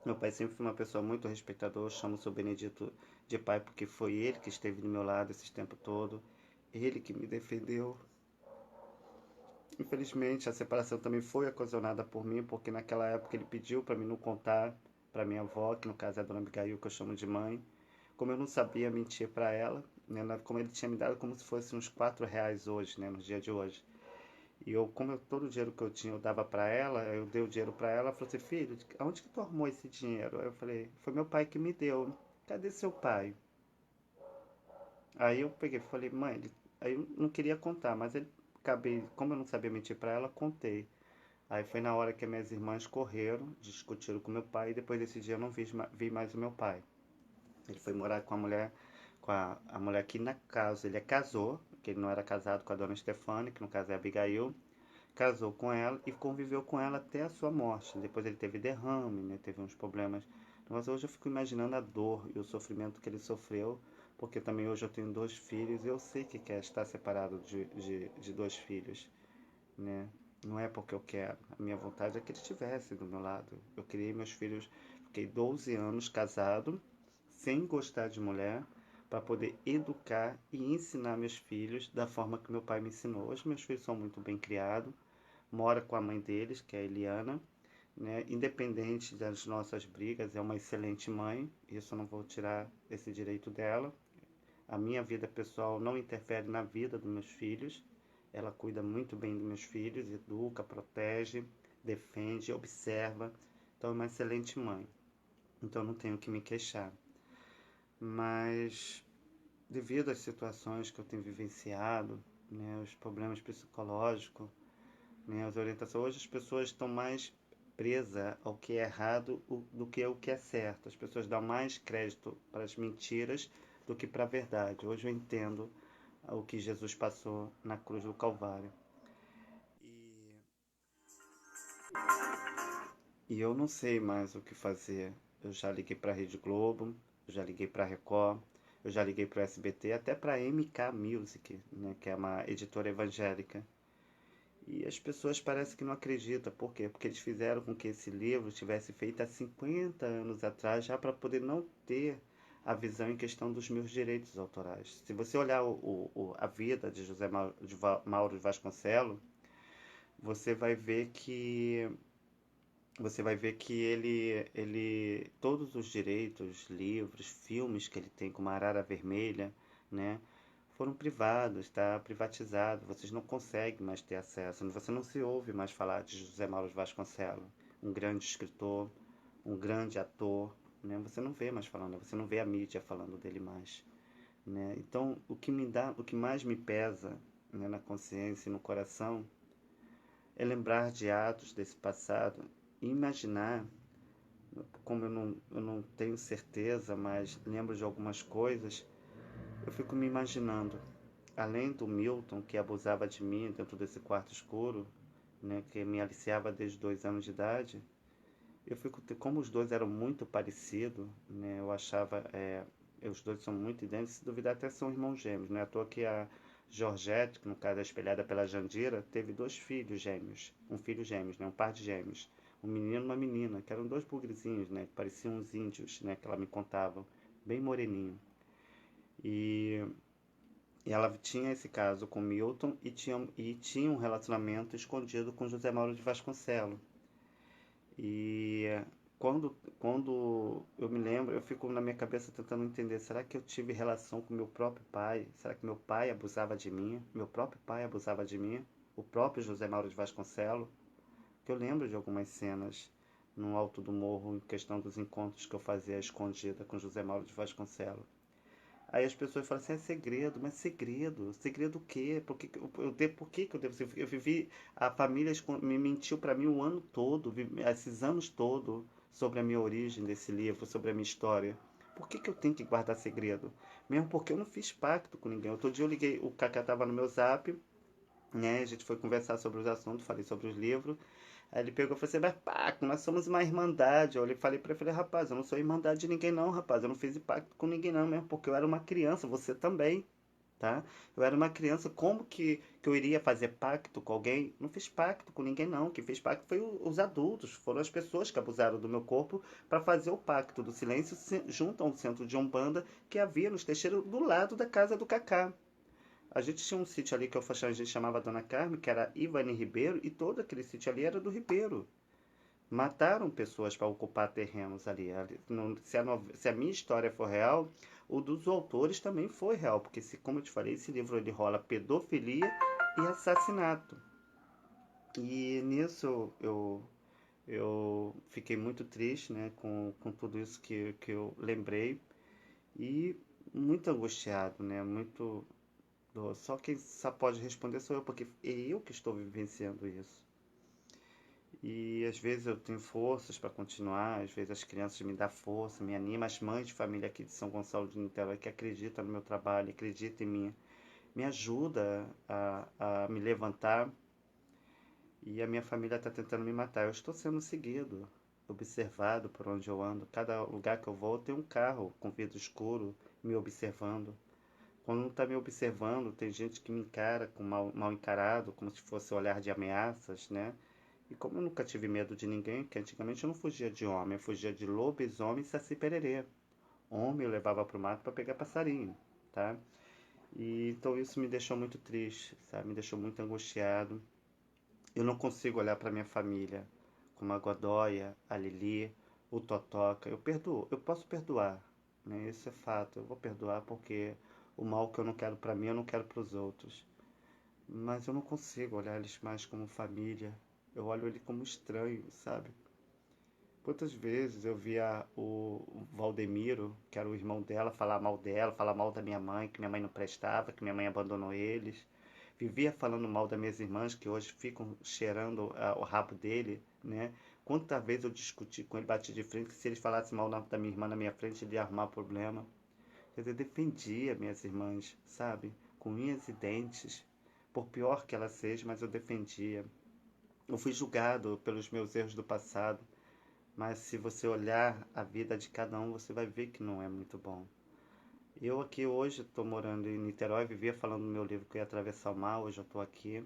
Meu pai sempre foi uma pessoa muito respeitadora. Eu chamo o seu Benedito de pai porque foi ele que esteve do meu lado esse tempo todo. Ele que me defendeu. Infelizmente, a separação também foi ocasionada por mim, porque naquela época ele pediu para mim não contar para minha avó, que no caso é a dona Abigail, que eu chamo de mãe. Como eu não sabia mentir para ela, né, como ele tinha me dado como se fosse uns R$ 4 hoje, né, no dia de hoje. E todo o dinheiro que eu tinha eu dava para ela, eu dei o dinheiro para ela, ela falou assim, filho, aonde que tu arrumou esse dinheiro? Aí eu falei, foi meu pai que me deu. Cadê seu pai? Aí eu peguei e falei, mãe, aí eu não queria contar, mas ele acabei, como eu não sabia mentir para ela, contei. Aí foi na hora que minhas irmãs correram, discutiram com meu pai, e depois desse dia eu não vi mais o meu pai. Ele foi morar com a mulher, a mulher que na casa, ele casou, que ele não era casado com a dona Stefani, que no caso é a Abigail, casou com ela e conviveu com ela até a sua morte. Depois ele teve derrame, né, teve uns problemas. Mas hoje eu fico imaginando a dor e o sofrimento que ele sofreu, porque também hoje eu tenho dois filhos e eu sei que é estar separado de dois filhos, né? Não é porque eu quero. A minha vontade é que ele estivesse do meu lado. Eu criei meus filhos, fiquei 12 anos casado, sem gostar de mulher, para poder educar e ensinar meus filhos da forma que meu pai me ensinou. Hoje meus filhos são muito bem criados, mora com a mãe deles, que é a Eliana, né? Independente das nossas brigas, é uma excelente mãe. Isso eu não vou tirar esse direito dela. A minha vida pessoal não interfere na vida dos meus filhos. Ela cuida muito bem dos meus filhos, educa, protege, defende, observa. Então é uma excelente mãe. Então não tenho que me queixar. Mas devido às situações que eu tenho vivenciado, né, os problemas psicológicos, né, as orientações, hoje as pessoas estão mais presas ao que é errado do que ao que é certo. As pessoas dão mais crédito para as mentiras do que para a verdade. Hoje eu entendo o que Jesus passou na cruz do Calvário. E, e eu não sei mais o que fazer. Eu já liguei para a Rede Globo, eu já liguei para a Record, eu já liguei para o SBT, até para a MK Music, né, que é uma editora evangélica. E as pessoas parecem que não acreditam. Por quê? Porque eles fizeram com que esse livro tivesse feito há 50 anos atrás, já para poder não ter a visão em questão dos meus direitos autorais. Se você olhar a vida de José Mauro de Vasconcelos, você vai ver que todos os direitos, livros, filmes que ele tem, como a Arara Vermelha, né, foram privados, está privatizado. Vocês não conseguem mais ter acesso. Você não se ouve mais falar de José Mauro de Vasconcelos, um grande escritor, um grande ator, né? Você não vê mais falando, você não vê a mídia falando dele mais, né? Então, o que mais me pesa, né, na consciência e no coração é lembrar de atos desse passado e imaginar, como eu não tenho certeza, mas lembro de algumas coisas, eu fico me imaginando, além do Milton, que abusava de mim dentro desse quarto escuro, né, que me aliciava desde 2 anos de idade, eu fico, como os dois eram muito parecidos, né, eu achava, os dois são muito idênticos, se duvidar até são irmãos gêmeos, não é à toa que a Georgette, que no caso é espelhada pela Jandira, teve 2 filhos gêmeos, um filho gêmeos, né, um par de gêmeos, um menino e uma menina, que eram 2 bugrezinhos, né, que pareciam uns índios, né, que ela me contava, bem moreninho. E E ela tinha esse caso com Milton e tinha um relacionamento escondido com José Mauro de Vasconcelos. E quando eu me lembro, eu fico na minha cabeça tentando entender, será que eu tive relação com meu próprio pai? Será que meu pai abusava de mim? Meu próprio pai abusava de mim? O próprio José Mauro de Vasconcelos? Que eu lembro de algumas cenas no alto do morro em questão dos encontros que eu fazia escondida com José Mauro de Vasconcelos. Aí as pessoas falam assim, é segredo, mas segredo? Segredo o quê? Por que que eu devo ser? Eu vivi, a família me mentiu para mim o ano todo, esses anos todos, sobre a minha origem desse livro, sobre a minha história. Por que que eu tenho que guardar segredo? Mesmo porque eu não fiz pacto com ninguém. Outro dia eu liguei, o Kaká tava no meu zap, né? A gente foi conversar sobre os assuntos, falei sobre os livros. Aí ele pegou e falou assim, mas Paco, nós somos uma irmandade. Eu falei pra ele, falei, rapaz, eu não sou irmandade de ninguém não, rapaz. Eu não fiz pacto com ninguém não, mesmo porque eu era uma criança, você também, tá? Eu era uma criança, como que eu iria fazer pacto com alguém? Não fiz pacto com ninguém não. Quem fez pacto foi os adultos, foram as pessoas que abusaram do meu corpo para fazer o pacto do silêncio junto a um centro de Umbanda que havia nos Teixeiros do lado da casa do Cacá. A gente tinha um sítio ali que a gente chamava Dona Carmen, que era Ivani Ribeiro, e todo aquele sítio ali era do Ribeiro. Mataram pessoas para ocupar terrenos ali. Se a minha história for real, o dos autores também foi real, porque, como eu te falei, esse livro ele rola pedofilia e assassinato. E nisso eu fiquei muito triste, né, com tudo isso que eu lembrei e muito angustiado, né, muito. Só quem só pode responder sou eu, porque é eu que estou vivenciando isso. E às vezes eu tenho forças para continuar, às vezes as crianças me dão força, me animam, as mães de família aqui de São Gonçalo de Niterói que acreditam no meu trabalho, acreditam em mim, me ajuda a me levantar e a minha família está tentando me matar. Eu estou sendo seguido, observado por onde eu ando. Cada lugar que eu vou tem um carro com vidro escuro me observando. Quando não está me observando, tem gente que me encara com mal encarado, como se fosse olhar de ameaças, né? E como eu nunca tive medo de ninguém, que antigamente eu não fugia de homem, eu fugia de lobisomem e saci pererê. Homem eu levava pro mato para pegar passarinho, tá? E então isso me deixou muito triste, sabe? Me deixou muito angustiado. Eu não consigo olhar para minha família como a Godóia, a Lili, o Totoca. Eu perdoo, eu posso perdoar, né? Isso é fato. Eu vou perdoar porque o mal que eu não quero para mim, eu não quero para os outros. Mas eu não consigo olhar eles mais como família. Eu olho ele como estranho, sabe? Quantas vezes eu via o Valdemiro, que era o irmão dela, falar mal da minha mãe, que minha mãe não prestava, que minha mãe abandonou eles. Vivia falando mal das minhas irmãs, que hoje ficam cheirando o rabo dele, né? Quantas vezes eu discuti com ele, bati de frente, que se ele falasse mal da minha irmã na minha frente, ele ia arrumar problema. Quer dizer, defendia minhas irmãs, sabe? Com unhas e dentes. Por pior que ela seja, mas eu defendia. Eu fui julgado pelos meus erros do passado, mas se você olhar a vida de cada um, você vai ver que não é muito bom. Eu aqui hoje estou morando em Niterói, vivia falando no meu livro que eu ia atravessar o mar, hoje eu estou aqui.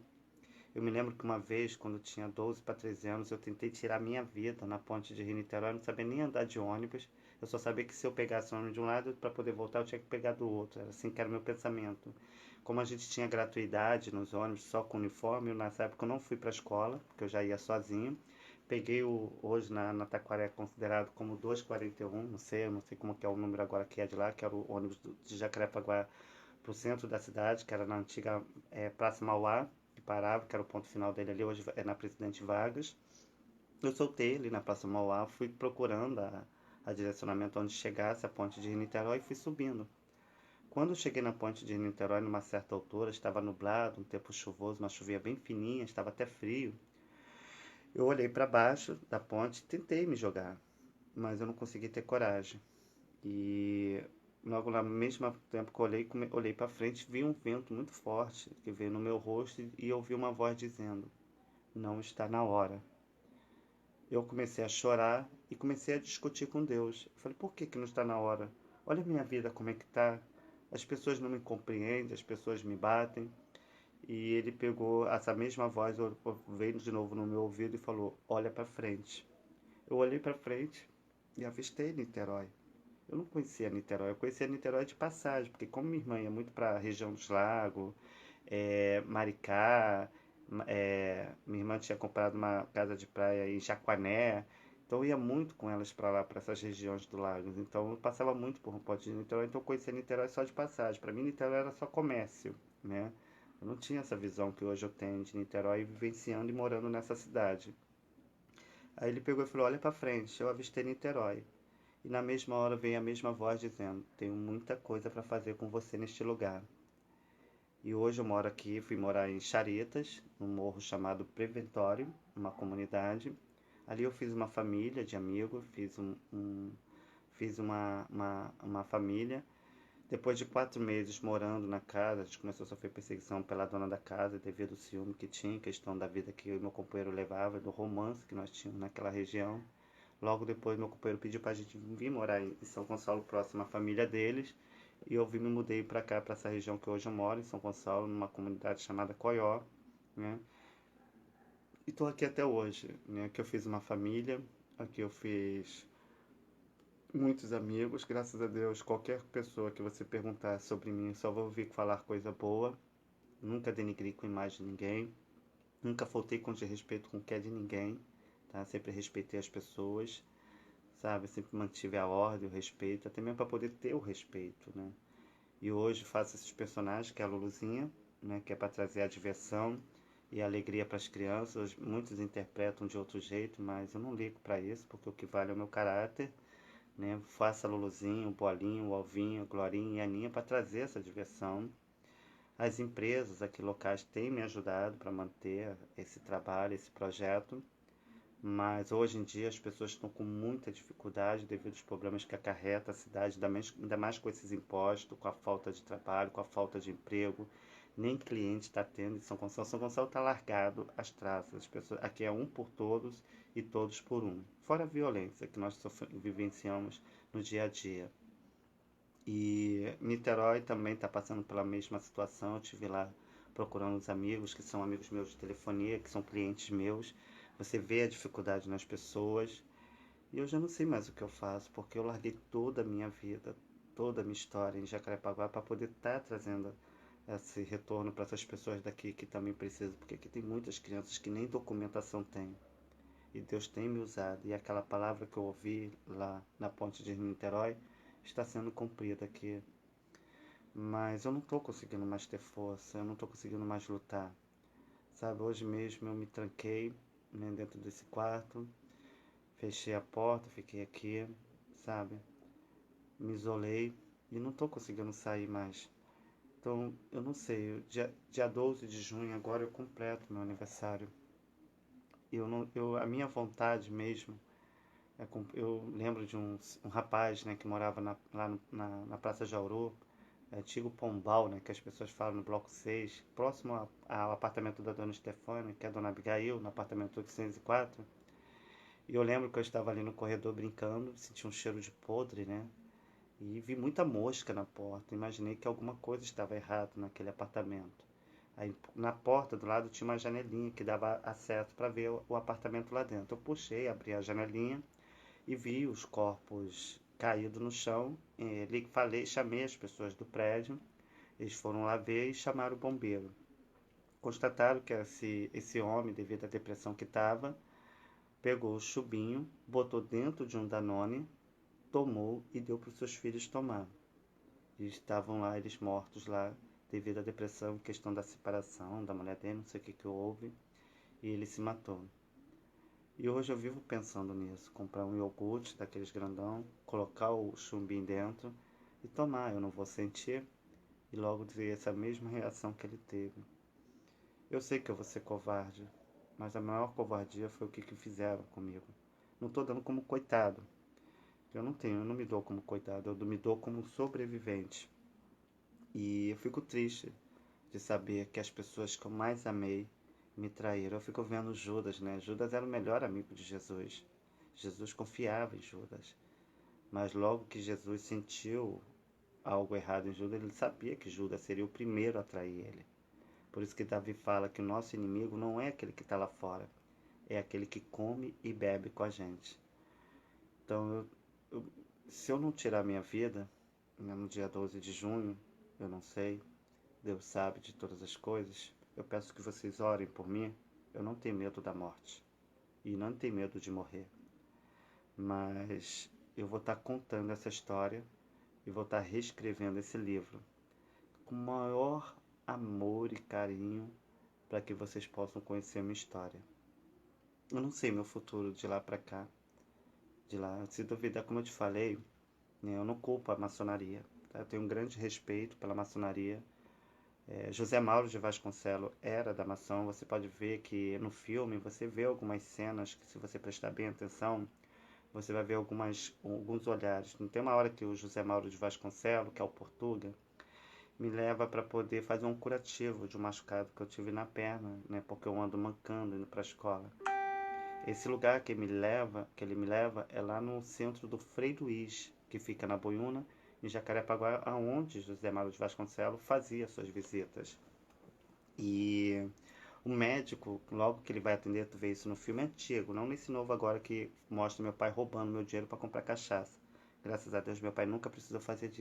Eu me lembro que uma vez, quando eu tinha 12 para 13 anos, eu tentei tirar minha vida na ponte de Rio-Niterói, eu não sabia nem andar de ônibus, eu só sabia que se eu pegasse o ônibus de um lado, para poder voltar, eu tinha que pegar do outro, era assim que era o meu pensamento. Como a gente tinha gratuidade nos ônibus, só com uniforme, eu, nessa época eu não fui para a escola, porque eu já ia sozinho. Peguei hoje na Taquaré considerado como 241, não sei como que é o número agora que é de lá, que era o ônibus de Jacarepaguá para o centro da cidade, que era na antiga Praça Mauá, que parava, que era o ponto final dele ali, hoje é na Presidente Vargas. Eu soltei ali na Praça Mauá, fui procurando a direcionamento onde chegasse a ponte de Niterói e fui subindo. Quando eu cheguei na ponte de Niterói, numa certa altura, estava nublado, um tempo chuvoso, uma chuvinha bem fininha, estava até frio. Eu olhei para baixo da ponte, tentei me jogar, mas eu não consegui ter coragem. E logo no mesmo tempo que eu olhei para frente, vi um vento muito forte que veio no meu rosto e ouvi uma voz dizendo: não está na hora. Eu comecei a chorar e comecei a discutir com Deus. Eu falei: por que que não está na hora? Olha a minha vida como é que está. As pessoas não me compreendem, as pessoas me batem. E ele pegou essa mesma voz, veio de novo no meu ouvido e falou: olha para frente. Eu olhei para frente e avistei Niterói. Eu não conhecia Niterói, eu conhecia Niterói de passagem, porque como minha irmã ia muito para a região dos lagos, Maricá, minha irmã tinha comprado uma casa de praia em Jacuané, então eu ia muito com elas para lá, para essas regiões do lagos. Então eu passava muito por um ponte de Niterói, então eu conhecia Niterói só de passagem. Para mim Niterói era só comércio, né? Eu não tinha essa visão que hoje eu tenho de Niterói vivenciando e morando nessa cidade. Aí ele pegou e falou: olha para frente, eu avistei Niterói. E na mesma hora veio a mesma voz dizendo: tenho muita coisa para fazer com você neste lugar. E hoje eu moro aqui, fui morar em Charetas, num morro chamado Preventório, uma comunidade. Ali eu fiz uma família de amigos, fiz uma família. Depois de 4 meses morando na casa, a gente começou a sofrer perseguição pela dona da casa devido ao ciúme que tinha, questão da vida que eu e meu companheiro levava, do romance que nós tínhamos naquela região. Logo depois, meu companheiro pediu pra gente vir morar em São Gonçalo, próximo à família deles. E eu me mudei pra cá, pra essa região que hoje eu moro, em São Gonçalo, numa comunidade chamada Coió, né? E tô aqui até hoje, né? Aqui eu fiz uma família, aqui eu fiz muitos amigos, graças a Deus. Qualquer pessoa que você perguntar sobre mim, só vou ouvir falar coisa boa. Nunca denigri com a imagem de ninguém, nunca faltei com desrespeito com o que é de ninguém, tá? Sempre respeitei as pessoas, sabe? Sempre mantive a ordem, o respeito, até mesmo para poder ter o respeito, né? E hoje faço esses personagens, que é a Luluzinha, né? Que é para trazer a diversão e a alegria para as crianças. Muitos interpretam de outro jeito, mas eu não ligo para isso, porque o que vale é o meu caráter, né? Faço a Luluzinha, o Bolinho, o Alvinho, a Glorinha e a Aninha para trazer essa diversão. As empresas aqui locais têm me ajudado para manter esse trabalho, esse projeto. Mas hoje em dia as pessoas estão com muita dificuldade devido aos problemas que acarreta a cidade, ainda mais com esses impostos, com a falta de trabalho, com a falta de emprego. Nem cliente está tendo em São Gonçalo. São Gonçalo está largado as traças. As pessoas, aqui é um por todos e todos por um. Fora a violência que nós vivenciamos no dia a dia. E Niterói também está passando pela mesma situação. Eu estive lá procurando os amigos, que são amigos meus de telefonia, que são clientes meus. Você vê a dificuldade nas pessoas. E eu já não sei mais o que eu faço, porque eu larguei toda a minha vida, toda a minha história em Jacarepaguá para poder estar trazendo esse retorno para essas pessoas daqui que também precisam, porque aqui tem muitas crianças que nem documentação têm. E Deus tem me usado. E aquela palavra que eu ouvi lá na ponte de Niterói está sendo cumprida aqui. Mas eu não estou conseguindo mais ter força, eu não estou conseguindo mais lutar. Sabe, hoje mesmo eu me tranquei, né, dentro desse quarto, fechei a porta, fiquei aqui, sabe? Me isolei e não estou conseguindo sair mais. Então, eu não sei, dia 12 de junho agora eu completo meu aniversário. A minha vontade mesmo Eu lembro de um rapaz, né, que morava lá na Praça Jauru, antigo Pombal, né, que as pessoas falam no Bloco 6, próximo ao apartamento da dona Stefânia, que é a dona Abigail, no apartamento 804. E eu lembro que eu estava ali no corredor brincando, senti um cheiro de podre, né? E vi muita mosca na porta. Imaginei que alguma coisa estava errada naquele apartamento. Aí na porta do lado tinha uma janelinha que dava acesso para ver o apartamento lá dentro. Eu puxei, abri a janelinha e vi os corpos caídos no chão. Falei, chamei as pessoas do prédio. Eles foram lá ver e chamaram o bombeiro. Constataram que esse homem, devido à depressão que estava, pegou o chubinho, botou dentro de um Danone, tomou e deu para os seus filhos tomar. E estavam lá, eles mortos lá, devido à depressão, questão da separação da mulher dele, não sei o que houve, e ele se matou. E hoje eu vivo pensando nisso, comprar um iogurte daqueles grandão, colocar o chumbinho dentro e tomar. Eu não vou sentir e logo ter essa mesma reação que ele teve. Eu sei que eu vou ser covarde, mas a maior covardia foi o que fizeram comigo. Não estou dando como coitado. Eu não me dou como coitado, eu me dou como sobrevivente. E eu fico triste de saber que as pessoas que eu mais amei me traíram. Eu fico vendo Judas, né? Judas era o melhor amigo de Jesus. Jesus confiava em Judas. Mas logo que Jesus sentiu algo errado em Judas, ele sabia que Judas seria o primeiro a trair ele. Por isso que Davi fala que o nosso inimigo não é aquele que está lá fora, é aquele que come e bebe com a gente. Então, eu, se eu não tirar minha vida, né, no dia 12 de junho, eu não sei, Deus sabe de todas as coisas, eu peço que vocês orem por mim. Eu não tenho medo da morte e não tenho medo de morrer, mas eu vou estar contando essa história e vou estar reescrevendo esse livro com o maior amor e carinho para que vocês possam conhecer a minha história. Eu não sei meu futuro de lá para cá, de lá. Se duvidar, como eu te falei, né, eu não culpo a maçonaria. Tá? Eu tenho um grande respeito pela maçonaria. José Mauro de Vasconcelos era da maçom. Você pode ver que no filme você vê algumas cenas que, se você prestar bem atenção, você vai ver alguns olhares. Não tem uma hora que o José Mauro de Vasconcelos, que é o Portuga, me leva para poder fazer um curativo de um machucado que eu tive na perna, né? Porque eu ando mancando indo para a escola. Esse lugar que ele me leva, é lá no centro do Frei Luiz, que fica na Boiúna, em Jacarepaguá, aonde José Mário de Vasconcelos fazia suas visitas. E o médico, logo que ele vai atender, tu vê isso no filme antigo, não nesse novo agora que mostra meu pai roubando meu dinheiro para comprar cachaça. Graças a Deus, meu pai nunca precisou fazer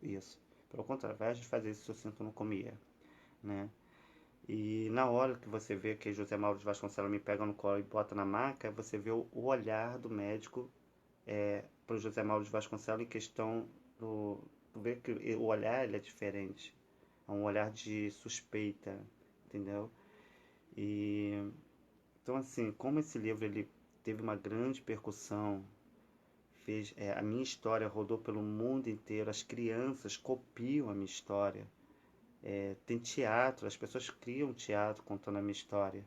isso. Pelo contrário, ao invés de fazer isso, eu sinto não comia, né? E na hora que você vê que José Mauro de Vasconcelos me pega no colo e bota na maca, você vê o olhar do médico para o José Mauro de Vasconcelos em questão do. Tu vê que o olhar ele é diferente. É um olhar de suspeita, entendeu? E então assim, como esse livro ele teve uma grande percussão, a minha história rodou pelo mundo inteiro, as crianças copiam a minha história. Tem teatro, as pessoas criam teatro contando a minha história,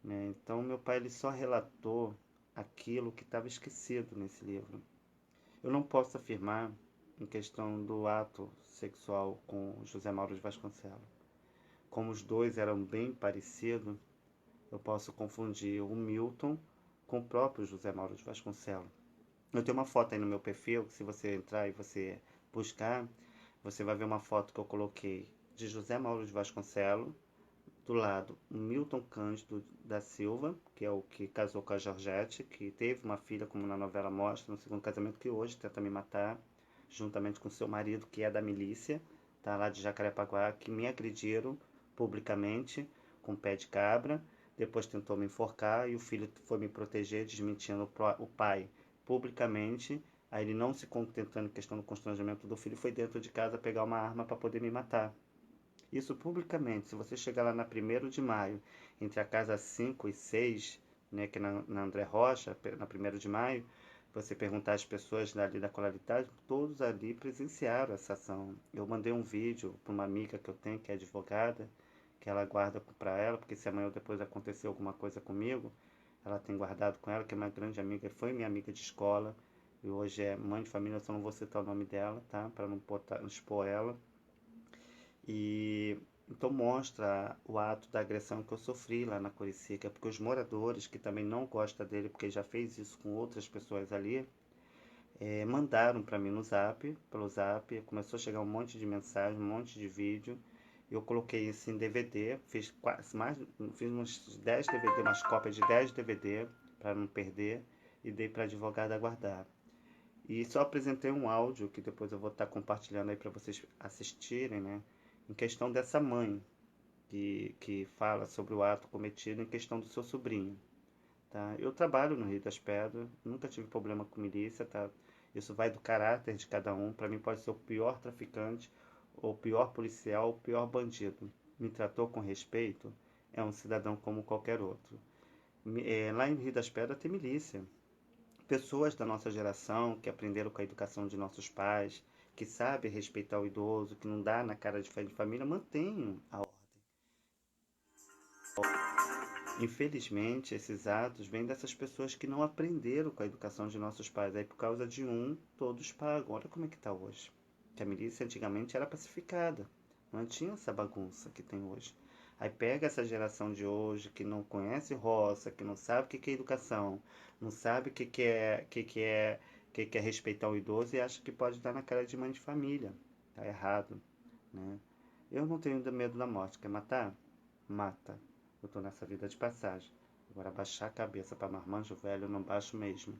né? Então meu pai ele só relatou aquilo que estava esquecido nesse livro. Eu não posso afirmar em questão do ato sexual com José Mauro de Vasconcelos. Como os dois eram bem parecidos, eu posso confundir o Milton com o próprio José Mauro de Vasconcelos. Eu tenho uma foto aí no meu perfil, que se você entrar e você buscar, você vai ver uma foto que eu coloquei de José Mauro de Vasconcelos, do lado Milton Cândido da Silva, que é o que casou com a Georgette, que teve uma filha, como na novela mostra, no segundo casamento, que hoje tenta me matar, juntamente com seu marido, que é da milícia, tá, lá de Jacarepaguá, que me agrediram publicamente com pé de cabra, depois tentou me enforcar e o filho foi me proteger, desmentindo o pai publicamente. Aí ele, não se contentando em questão do constrangimento do filho, foi dentro de casa pegar uma arma para poder me matar. Isso publicamente. Se você chegar lá na 1º de maio, entre a casa 5 e 6, né, que é na André Rocha, na 1º de maio, você perguntar às pessoas dali da Colaridade, todos ali presenciaram essa ação. Eu mandei um vídeo para uma amiga que eu tenho, que é advogada, que ela guarda para ela, porque se amanhã ou depois acontecer alguma coisa comigo, ela tem guardado com ela, que é uma grande amiga, foi minha amiga de escola, e hoje é mãe de família, eu só não vou citar o nome dela, tá? Para não expor ela. E então mostra o ato da agressão que eu sofri lá na Curicica, porque os moradores, que também não gostam dele, porque ele já fez isso com outras pessoas ali, mandaram para mim no Zap, pelo Zap, começou a chegar um monte de mensagem, um monte de vídeo. Eu coloquei isso em DVD, fiz quase mais, fiz uns 10 DVD, umas cópias de 10 DVD para não perder e dei para a advogada guardar. E só apresentei um áudio que depois eu vou estar compartilhando aí para vocês assistirem, né? Em questão dessa mãe que fala sobre o ato cometido em questão do seu sobrinho. Tá? Eu trabalho no Rio das Pedras, nunca tive problema com milícia, tá? Isso vai do caráter de cada um. Para mim pode ser o pior traficante, ou o pior policial, ou o pior bandido. Me tratou com respeito, é um cidadão como qualquer outro. Lá em Rio das Pedras tem milícia. Pessoas da nossa geração que aprenderam com a educação de nossos pais, que sabem respeitar o idoso, que não dá na cara de família, mantenham a ordem. Infelizmente, esses atos vêm dessas pessoas que não aprenderam com a educação de nossos pais. Aí, por causa de um, todos pagam. Olha como é que está hoje. Que a milícia antigamente era pacificada. Não tinha essa bagunça que tem hoje. Aí pega essa geração de hoje que não conhece roça, que não sabe o que é educação, não sabe o que é respeitar o idoso e acha que pode dar na cara de mãe de família. Tá errado, né? Eu não tenho medo da morte. Quer matar? Mata. Eu tô nessa vida de passagem. Agora baixar a cabeça para marmanjo velho eu não baixo mesmo.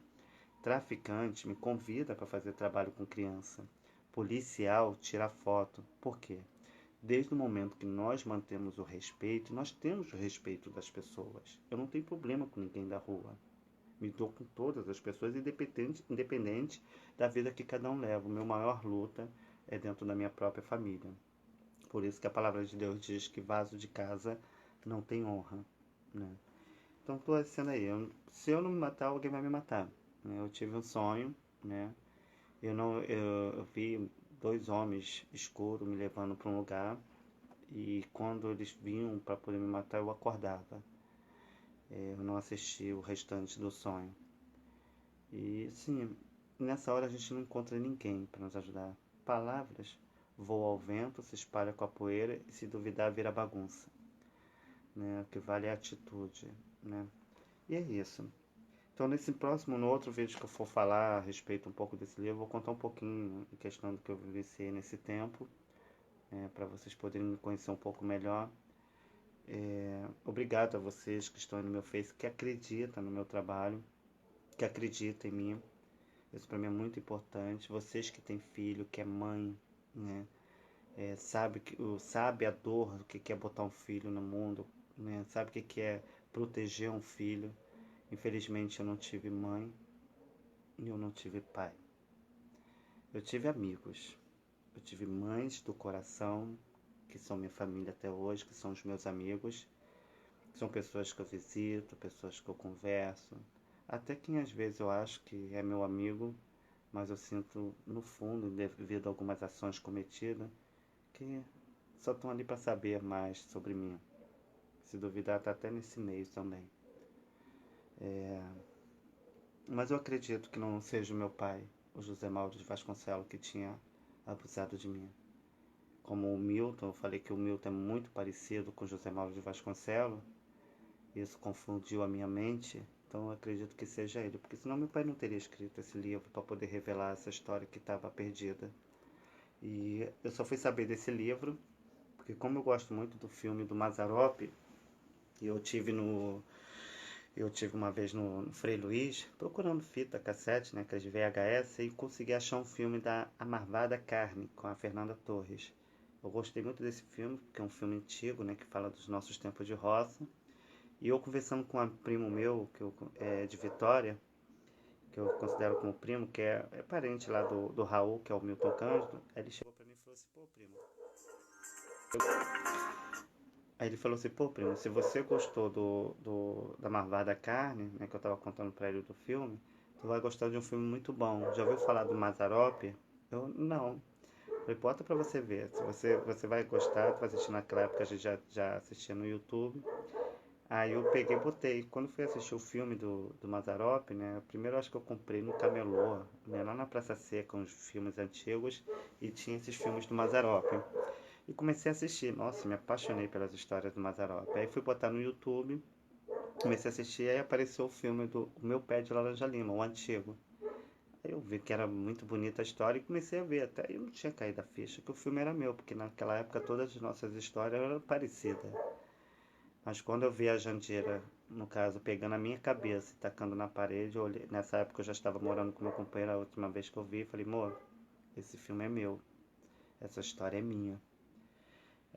Traficante me convida para fazer trabalho com criança. Policial tira foto. Por quê? Desde o momento que nós mantemos o respeito, nós temos o respeito das pessoas. Eu não tenho problema com ninguém da rua. Me dou com todas as pessoas, independente da vida que cada um leva. O meu maior luta é dentro da minha própria família. Por isso que a palavra de Deus diz que vaso de casa não tem honra, né? Então estou sendo aí. Se eu não me matar, alguém vai me matar, né? Eu tive um sonho, né? Eu não, eu vi dois homens escuros me levando para um lugar e quando eles vinham para poder me matar, eu acordava. Eu não assisti o restante do sonho. E sim, nessa hora a gente não encontra ninguém para nos ajudar. Palavras voam ao vento, se espalha com a poeira e se duvidar vira bagunça, né? O que vale é a atitude, né? E é isso. Então, no outro vídeo que eu for falar a respeito um pouco desse livro, eu vou contar um pouquinho em questão do que eu vivenciei nesse tempo, para vocês poderem me conhecer um pouco melhor. Obrigado a vocês que estão aí no meu Face, que acreditam no meu trabalho, que acreditam em mim. Isso para mim é muito importante. Vocês que têm filho, que é mãe, né? Sabe a dor do que é botar um filho no mundo, né? Sabe o que é proteger um filho. Infelizmente eu não tive mãe e eu não tive pai. Eu tive amigos, eu tive mães do coração, que são minha família até hoje, que são os meus amigos, que são pessoas que eu visito, pessoas que eu converso, até quem às vezes eu acho que é meu amigo, mas eu sinto no fundo, devido a algumas ações cometidas, que só estão ali para saber mais sobre mim. Se duvidar, tá até nesse meio também. Mas eu acredito que não seja o meu pai, o José Mauro de Vasconcelos, que tinha abusado de mim. Como o Milton, eu falei que o Milton é muito parecido com o José Mauro de Vasconcelos, isso confundiu a minha mente, então eu acredito que seja ele, porque senão meu pai não teria escrito esse livro para poder revelar essa história que estava perdida. E eu só fui saber desse livro, porque como eu gosto muito do filme do Mazzaropi, e eu tive uma vez no Frei Luiz, procurando fita cassete, né, que é de VHS, e consegui achar um filme da A Marvada Carne, com a Fernanda Torres. Eu gostei muito desse filme, porque é um filme antigo, né, que fala dos nossos tempos de roça. E eu conversando com um primo meu, é de Vitória, que eu considero como primo, que é parente lá do Raul, que é o Milton Cândido, aí ele chegou pra mim e falou assim, pô, primo. Aí ele falou assim, pô, primo, se você gostou da Marvada Carne, né, que eu tava contando pra ele do filme, tu vai gostar de um filme muito bom. Já ouviu falar do Mazzaropi? Eu, não. Falei, bota pra você ver. Se você vai gostar, tu vai assistir naquela época, a gente já assistia no YouTube. Aí eu peguei e botei. Quando fui assistir o filme do Mazzaropi, né? Primeiro eu acho que eu comprei no Camelô, né? Lá na Praça Seca, uns filmes antigos, e tinha esses filmes do Mazzaropi. E comecei a assistir. Nossa, me apaixonei pelas histórias do Mazzaropi. Aí fui botar no YouTube, comecei a assistir, aí apareceu o filme do O Meu Pé de Laranja Lima, o antigo. Aí eu vi que era muito bonita a história e comecei a ver. Até eu não tinha caído a ficha que o filme era meu, porque naquela época todas as nossas histórias eram parecidas. Mas quando eu vi a Jandira, no caso, pegando a minha cabeça e tacando na parede, eu olhei, nessa época eu já estava morando com meu companheiro, a última vez que eu vi, falei, amor, esse filme é meu, essa história é minha.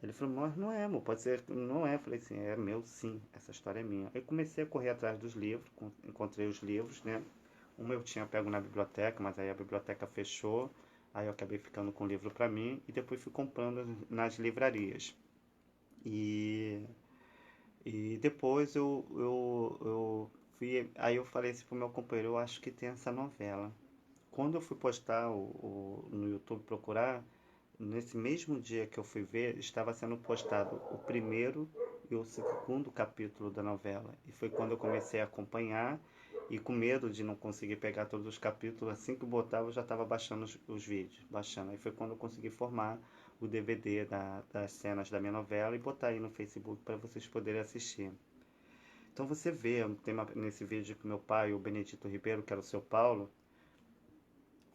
Ele falou, mas não é, amor, pode ser, não é. Eu falei assim, é meu sim, essa história é minha. Aí comecei a correr atrás dos livros, encontrei os livros, né? Um eu tinha pego na biblioteca, mas aí a biblioteca fechou, aí eu acabei ficando com o livro para mim e depois fui comprando nas livrarias. E E depois eu fui. Aí eu falei assim pro meu companheiro, eu acho que tem essa novela. Quando eu fui postar no YouTube procurar, nesse mesmo dia que eu fui ver, estava sendo postado o primeiro e o segundo capítulo da novela. E foi quando eu comecei a acompanhar e com medo de não conseguir pegar todos os capítulos, assim que eu botava, eu já estava baixando os vídeos, baixando. Aí foi quando eu consegui formar o DVD das cenas da minha novela e botar aí no Facebook para vocês poderem assistir. Então você vê, nesse vídeo que meu pai, o Benedito Ribeiro, que era o seu Paulo,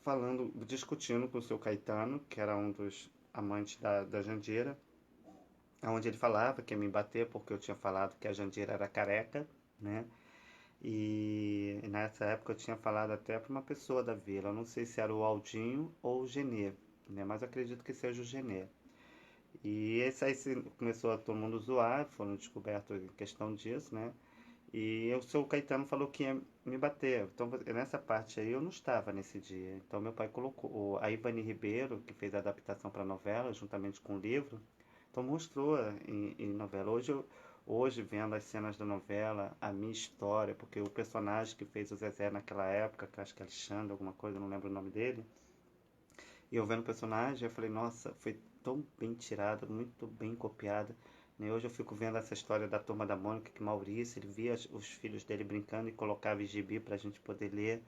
falando, discutindo com o seu Caetano, que era um dos amantes da Jandira, onde ele falava que ia me bater porque eu tinha falado que a Jandira era careca, né? E nessa época eu tinha falado até para uma pessoa da vila, eu não sei se era o Aldinho ou o Genê, né? Mas acredito que seja o Genê. E esse aí começou a todo mundo zoar, foram descobertos em questão disso, né? E o seu Caetano falou que ia me bater. Então, nessa parte aí eu não estava nesse dia. Então, meu pai colocou a Ivani Ribeiro, que fez a adaptação para a novela, juntamente com o livro. Então, mostrou em novela. Hoje, vendo as cenas da novela, a minha história, porque o personagem que fez o Zezé naquela época, que acho que é Alexandre, alguma coisa, não lembro o nome dele. E eu vendo o personagem, eu falei, nossa, foi tão bem tirada, muito bem copiada. Né? Hoje eu fico vendo essa história da Turma da Mônica, que Maurício, ele via os filhos dele brincando e colocava em gibi para a gente poder ler.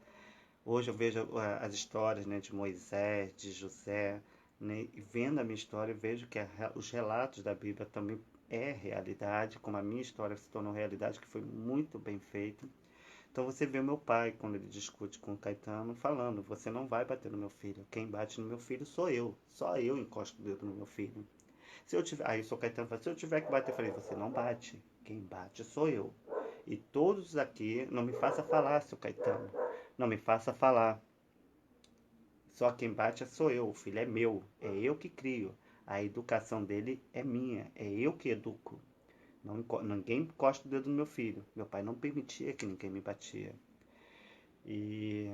Hoje eu vejo as histórias, né, de Moisés, de José, né, e vendo a minha história, eu vejo que os relatos da Bíblia também é realidade, como a minha história se tornou realidade, que foi muito bem feito. Então você vê o meu pai, quando ele discute com o Caetano, falando: você não vai bater no meu filho. Quem bate no meu filho sou eu. Só eu encosto o dedo no meu filho. Se eu tiver, aí o seu Caetano fala: se eu tiver que bater, eu falei: você não bate. Quem bate sou eu. E todos aqui, não me faça falar, seu Caetano. Não me faça falar. Só quem bate sou eu. O filho é meu. É eu que crio. A educação dele é minha. É eu que educo. Não, ninguém encosta o dedo no meu filho. Meu pai não permitia que ninguém me batia. E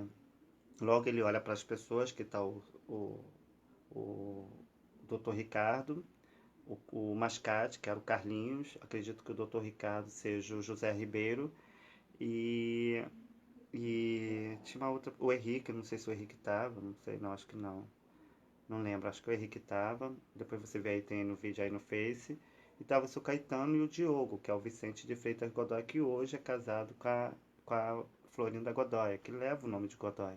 logo ele olha para as pessoas, que está o Dr. Ricardo, o Mascate, que era o Carlinhos, acredito que o Dr. Ricardo seja o José Ribeiro, e, e tinha uma outra, o Henrique, não sei se o Henrique estava, não sei, não, acho que não. Não lembro, acho que o Henrique estava. Depois você vê aí, tem no vídeo aí no Face. E tava o seu Caetano e o Diogo, que é o Vicente de Freitas Godoy, que hoje é casado com a Florinda Godoy, que leva o nome de Godoy.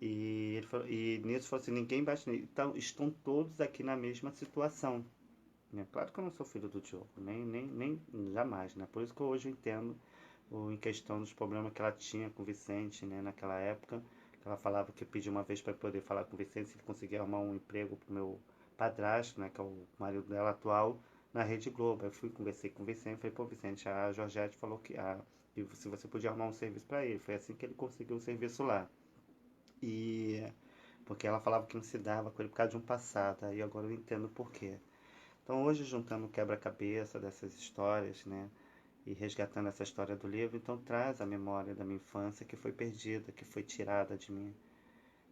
E, ele falou, e nisso falou assim, ninguém bate nele. Então, estão todos aqui na mesma situação. Né? Claro que eu não sou filho do Diogo, nem jamais, né? Por isso que hoje eu entendo em questão dos problemas que ela tinha com o Vicente, né? Naquela época, que ela falava que pediu uma vez para poder falar com o Vicente, se ele conseguia arrumar um emprego pro meu padrasto, né? Que é o marido dela atual, na Rede Globo. Eu fui, conversei com o Vicente, falei, pô, Vicente, a Georgette falou que se você podia arrumar um serviço para ele. Foi assim que ele conseguiu o serviço lá. E porque ela falava que não se dava com ele por causa de um passado, aí agora eu entendo por quê. Então hoje juntando o quebra-cabeça dessas histórias, né, e resgatando essa história do livro, então traz a memória da minha infância que foi perdida, que foi tirada de mim.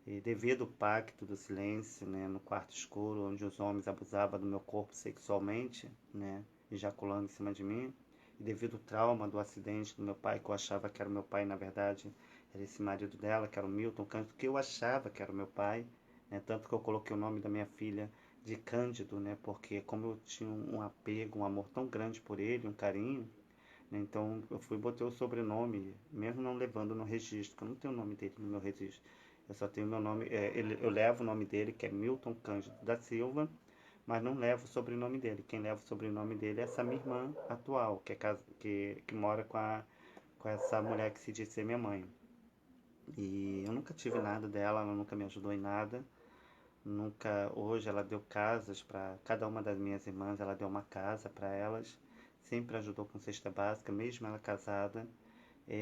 E devido ao pacto do silêncio, né, no quarto escuro, onde os homens abusavam do meu corpo sexualmente, né, ejaculando em cima de mim, e devido ao trauma do acidente do meu pai, que eu achava que era o meu pai, na verdade, era esse marido dela, que era o Milton Cândido, que eu achava que era o meu pai, né, tanto que eu coloquei o nome da minha filha de Cândido, né, porque como eu tinha um apego, um amor tão grande por ele, um carinho, né? Então eu fui e botei o sobrenome, mesmo não levando no registro, porque eu não tenho o nome dele no meu registro. Eu só tenho o meu nome, eu levo o nome dele, que é Milton Cândido da Silva, mas não levo o sobrenome dele. Quem leva o sobrenome dele é essa minha irmã atual, que mora com essa mulher que se diz ser minha mãe. E eu nunca tive nada dela, ela nunca me ajudou em nada. Nunca, hoje ela deu casas para cada uma das minhas irmãs, ela deu uma casa para elas. Sempre ajudou com cesta básica, mesmo ela casada.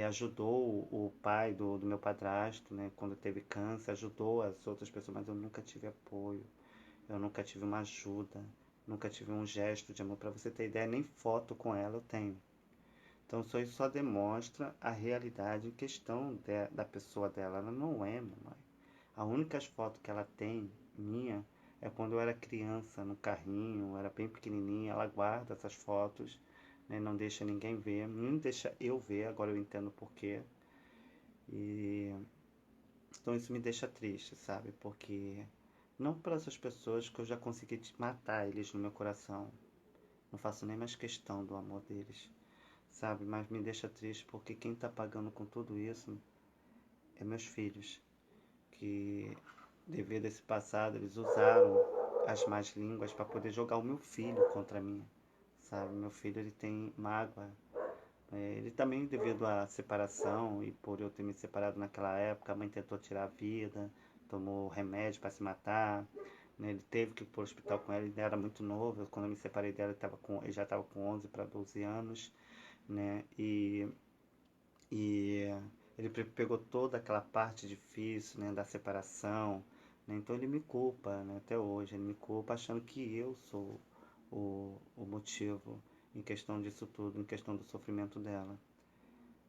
Ajudou o pai do meu padrasto, né, quando teve câncer, ajudou as outras pessoas, mas eu nunca tive apoio, eu nunca tive uma ajuda, nunca tive um gesto de amor. Para você ter ideia, nem foto com ela eu tenho. Então isso só demonstra a realidade em questão da pessoa dela. Ela não é minha mãe. A única foto que ela tem, minha, é quando eu era criança, no carrinho, eu era bem pequenininha. Ela guarda essas fotos, né, não deixa ninguém ver, nem deixa eu ver, agora eu entendo por quê. E então isso me deixa triste, sabe? Porque não para essas pessoas que eu já consegui matar eles no meu coração. Não faço nem mais questão do amor deles, sabe? Mas me deixa triste porque quem tá pagando com tudo isso é meus filhos, que devido a esse passado eles usaram as más línguas para poder jogar o meu filho contra mim, sabe? Meu filho ele tem mágoa. Ele também, devido à separação e por eu ter me separado naquela época, a mãe tentou tirar a vida, tomou remédio para se matar, né? Ele teve que ir para o hospital com ela, ele era muito novo. Quando eu me separei dela, ele já estava com 11 para 12 anos, né? E ele pegou toda aquela parte difícil, né, da separação, né? Então ele me culpa, né, até hoje. Ele me culpa achando que eu sou o motivo em questão disso tudo, em questão do sofrimento dela.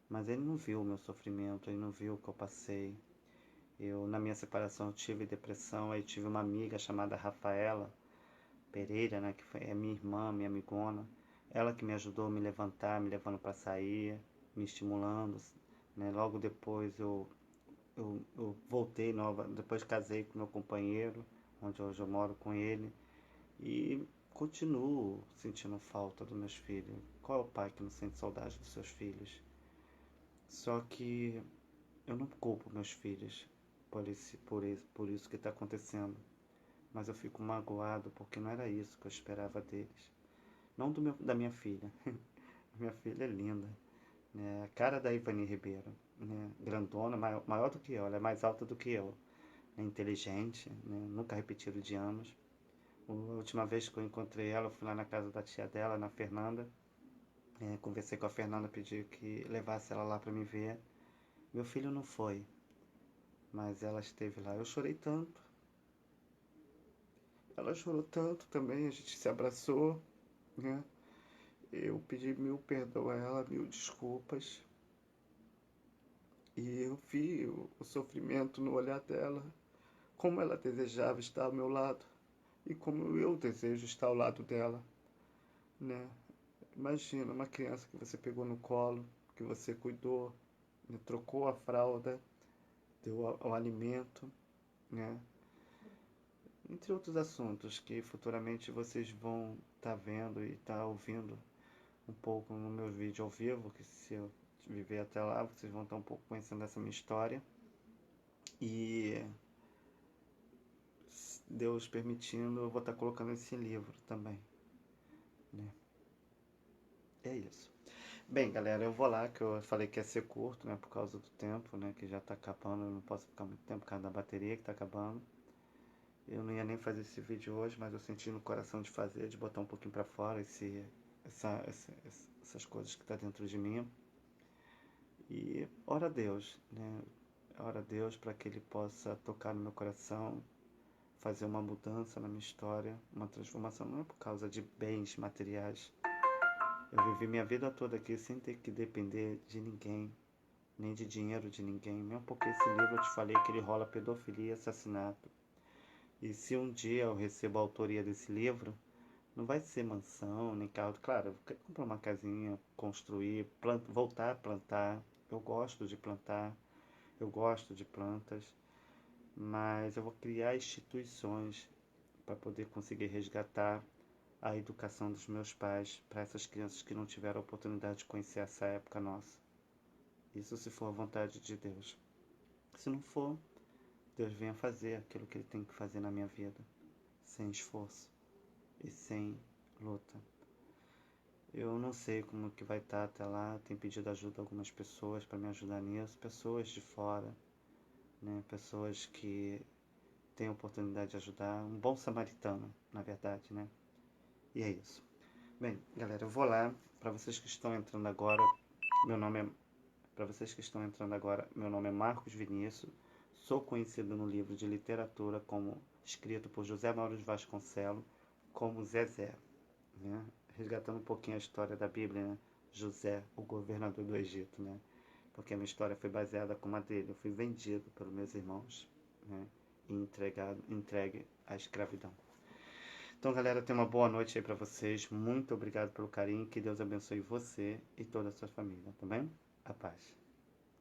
Mas ele não viu o meu sofrimento, ele não viu o que eu passei. Na minha separação, eu tive depressão, aí tive uma amiga chamada Rafaela Pereira, né, é minha irmã, minha amigona. Ela que me ajudou a me levantar, me levando para sair, me estimulando, né? Logo depois eu voltei nova, depois casei com meu companheiro, onde hoje eu moro com ele, e continuo sentindo falta dos meus filhos. Qual é o pai que não sente saudade dos seus filhos? Só que eu não culpo meus filhos por isso que está acontecendo, mas eu fico magoado porque não era isso que eu esperava deles. Não da minha filha. Minha filha é linda, né? A cara da Ivani Ribeiro, né? Grandona, maior do que eu, ela é mais alta do que eu. É inteligente, né? Nunca repetido de anos. A última vez que eu encontrei ela, eu fui lá na casa da tia dela, na Fernanda. Conversei com a Fernanda, pedi que levasse ela lá para me ver. Meu filho não foi, mas ela esteve lá. Eu chorei tanto. Ela chorou tanto também, a gente se abraçou, né? Eu pedi mil perdão a ela, mil desculpas. E eu vi o sofrimento no olhar dela, como ela desejava estar ao meu lado e como eu desejo estar ao lado dela, né? Imagina uma criança que você pegou no colo, que você cuidou, né? Trocou a fralda, deu o alimento, né? Entre outros assuntos que futuramente vocês vão estar vendo e estar ouvindo um pouco no meu vídeo ao vivo, que se eu viver até lá, vocês vão estar um pouco conhecendo essa minha história. E Deus permitindo, eu vou estar colocando esse livro também, né? É isso. Bem, galera, eu vou lá, que eu falei que ia ser curto, né, por causa do tempo, né, que já tá acabando, eu não posso ficar muito tempo por causa da bateria que tá acabando. Eu não ia nem fazer esse vídeo hoje, mas eu senti no coração de fazer, de botar um pouquinho pra fora essas coisas que tá dentro de mim. E ora a Deus, né, ora a Deus para que Ele possa tocar no meu coração, fazer uma mudança na minha história, uma transformação. Não é por causa de bens materiais. Eu vivi minha vida toda aqui sem ter que depender de ninguém, nem de dinheiro de ninguém. Mesmo porque esse livro eu te falei que ele rola pedofilia e assassinato. E se um dia eu recebo a autoria desse livro, não vai ser mansão, nem carro. Claro, eu quero comprar uma casinha, construir, voltar a plantar. Eu gosto de plantar, eu gosto de plantas, mas eu vou criar instituições para poder conseguir resgatar a educação dos meus pais para essas crianças que não tiveram a oportunidade de conhecer essa época nossa. Isso se for a vontade de Deus. Se não for, Deus venha fazer aquilo que Ele tem que fazer na minha vida, sem esforço e sem luta. Eu não sei como que vai estar até lá, tenho pedido ajuda a algumas pessoas para me ajudar nisso, pessoas de fora, né? Pessoas que têm a oportunidade de ajudar, um bom samaritano, na verdade, né? E é isso. Bem, galera, eu vou lá. Para vocês que estão entrando agora, meu nome é meu nome é Marcos Vinícius. Sou conhecido no livro de literatura como escrito por José Mauro de Vasconcelos como Zezé, né? Resgatando um pouquinho a história da Bíblia, né? José, o governador do Egito, né? Porque a minha história foi baseada como a dele. Eu fui vendido pelos meus irmãos, né? E entregue à escravidão. Então, galera, tenha uma boa noite aí para vocês. Muito obrigado pelo carinho. Que Deus abençoe você e toda a sua família, tá bem? A paz.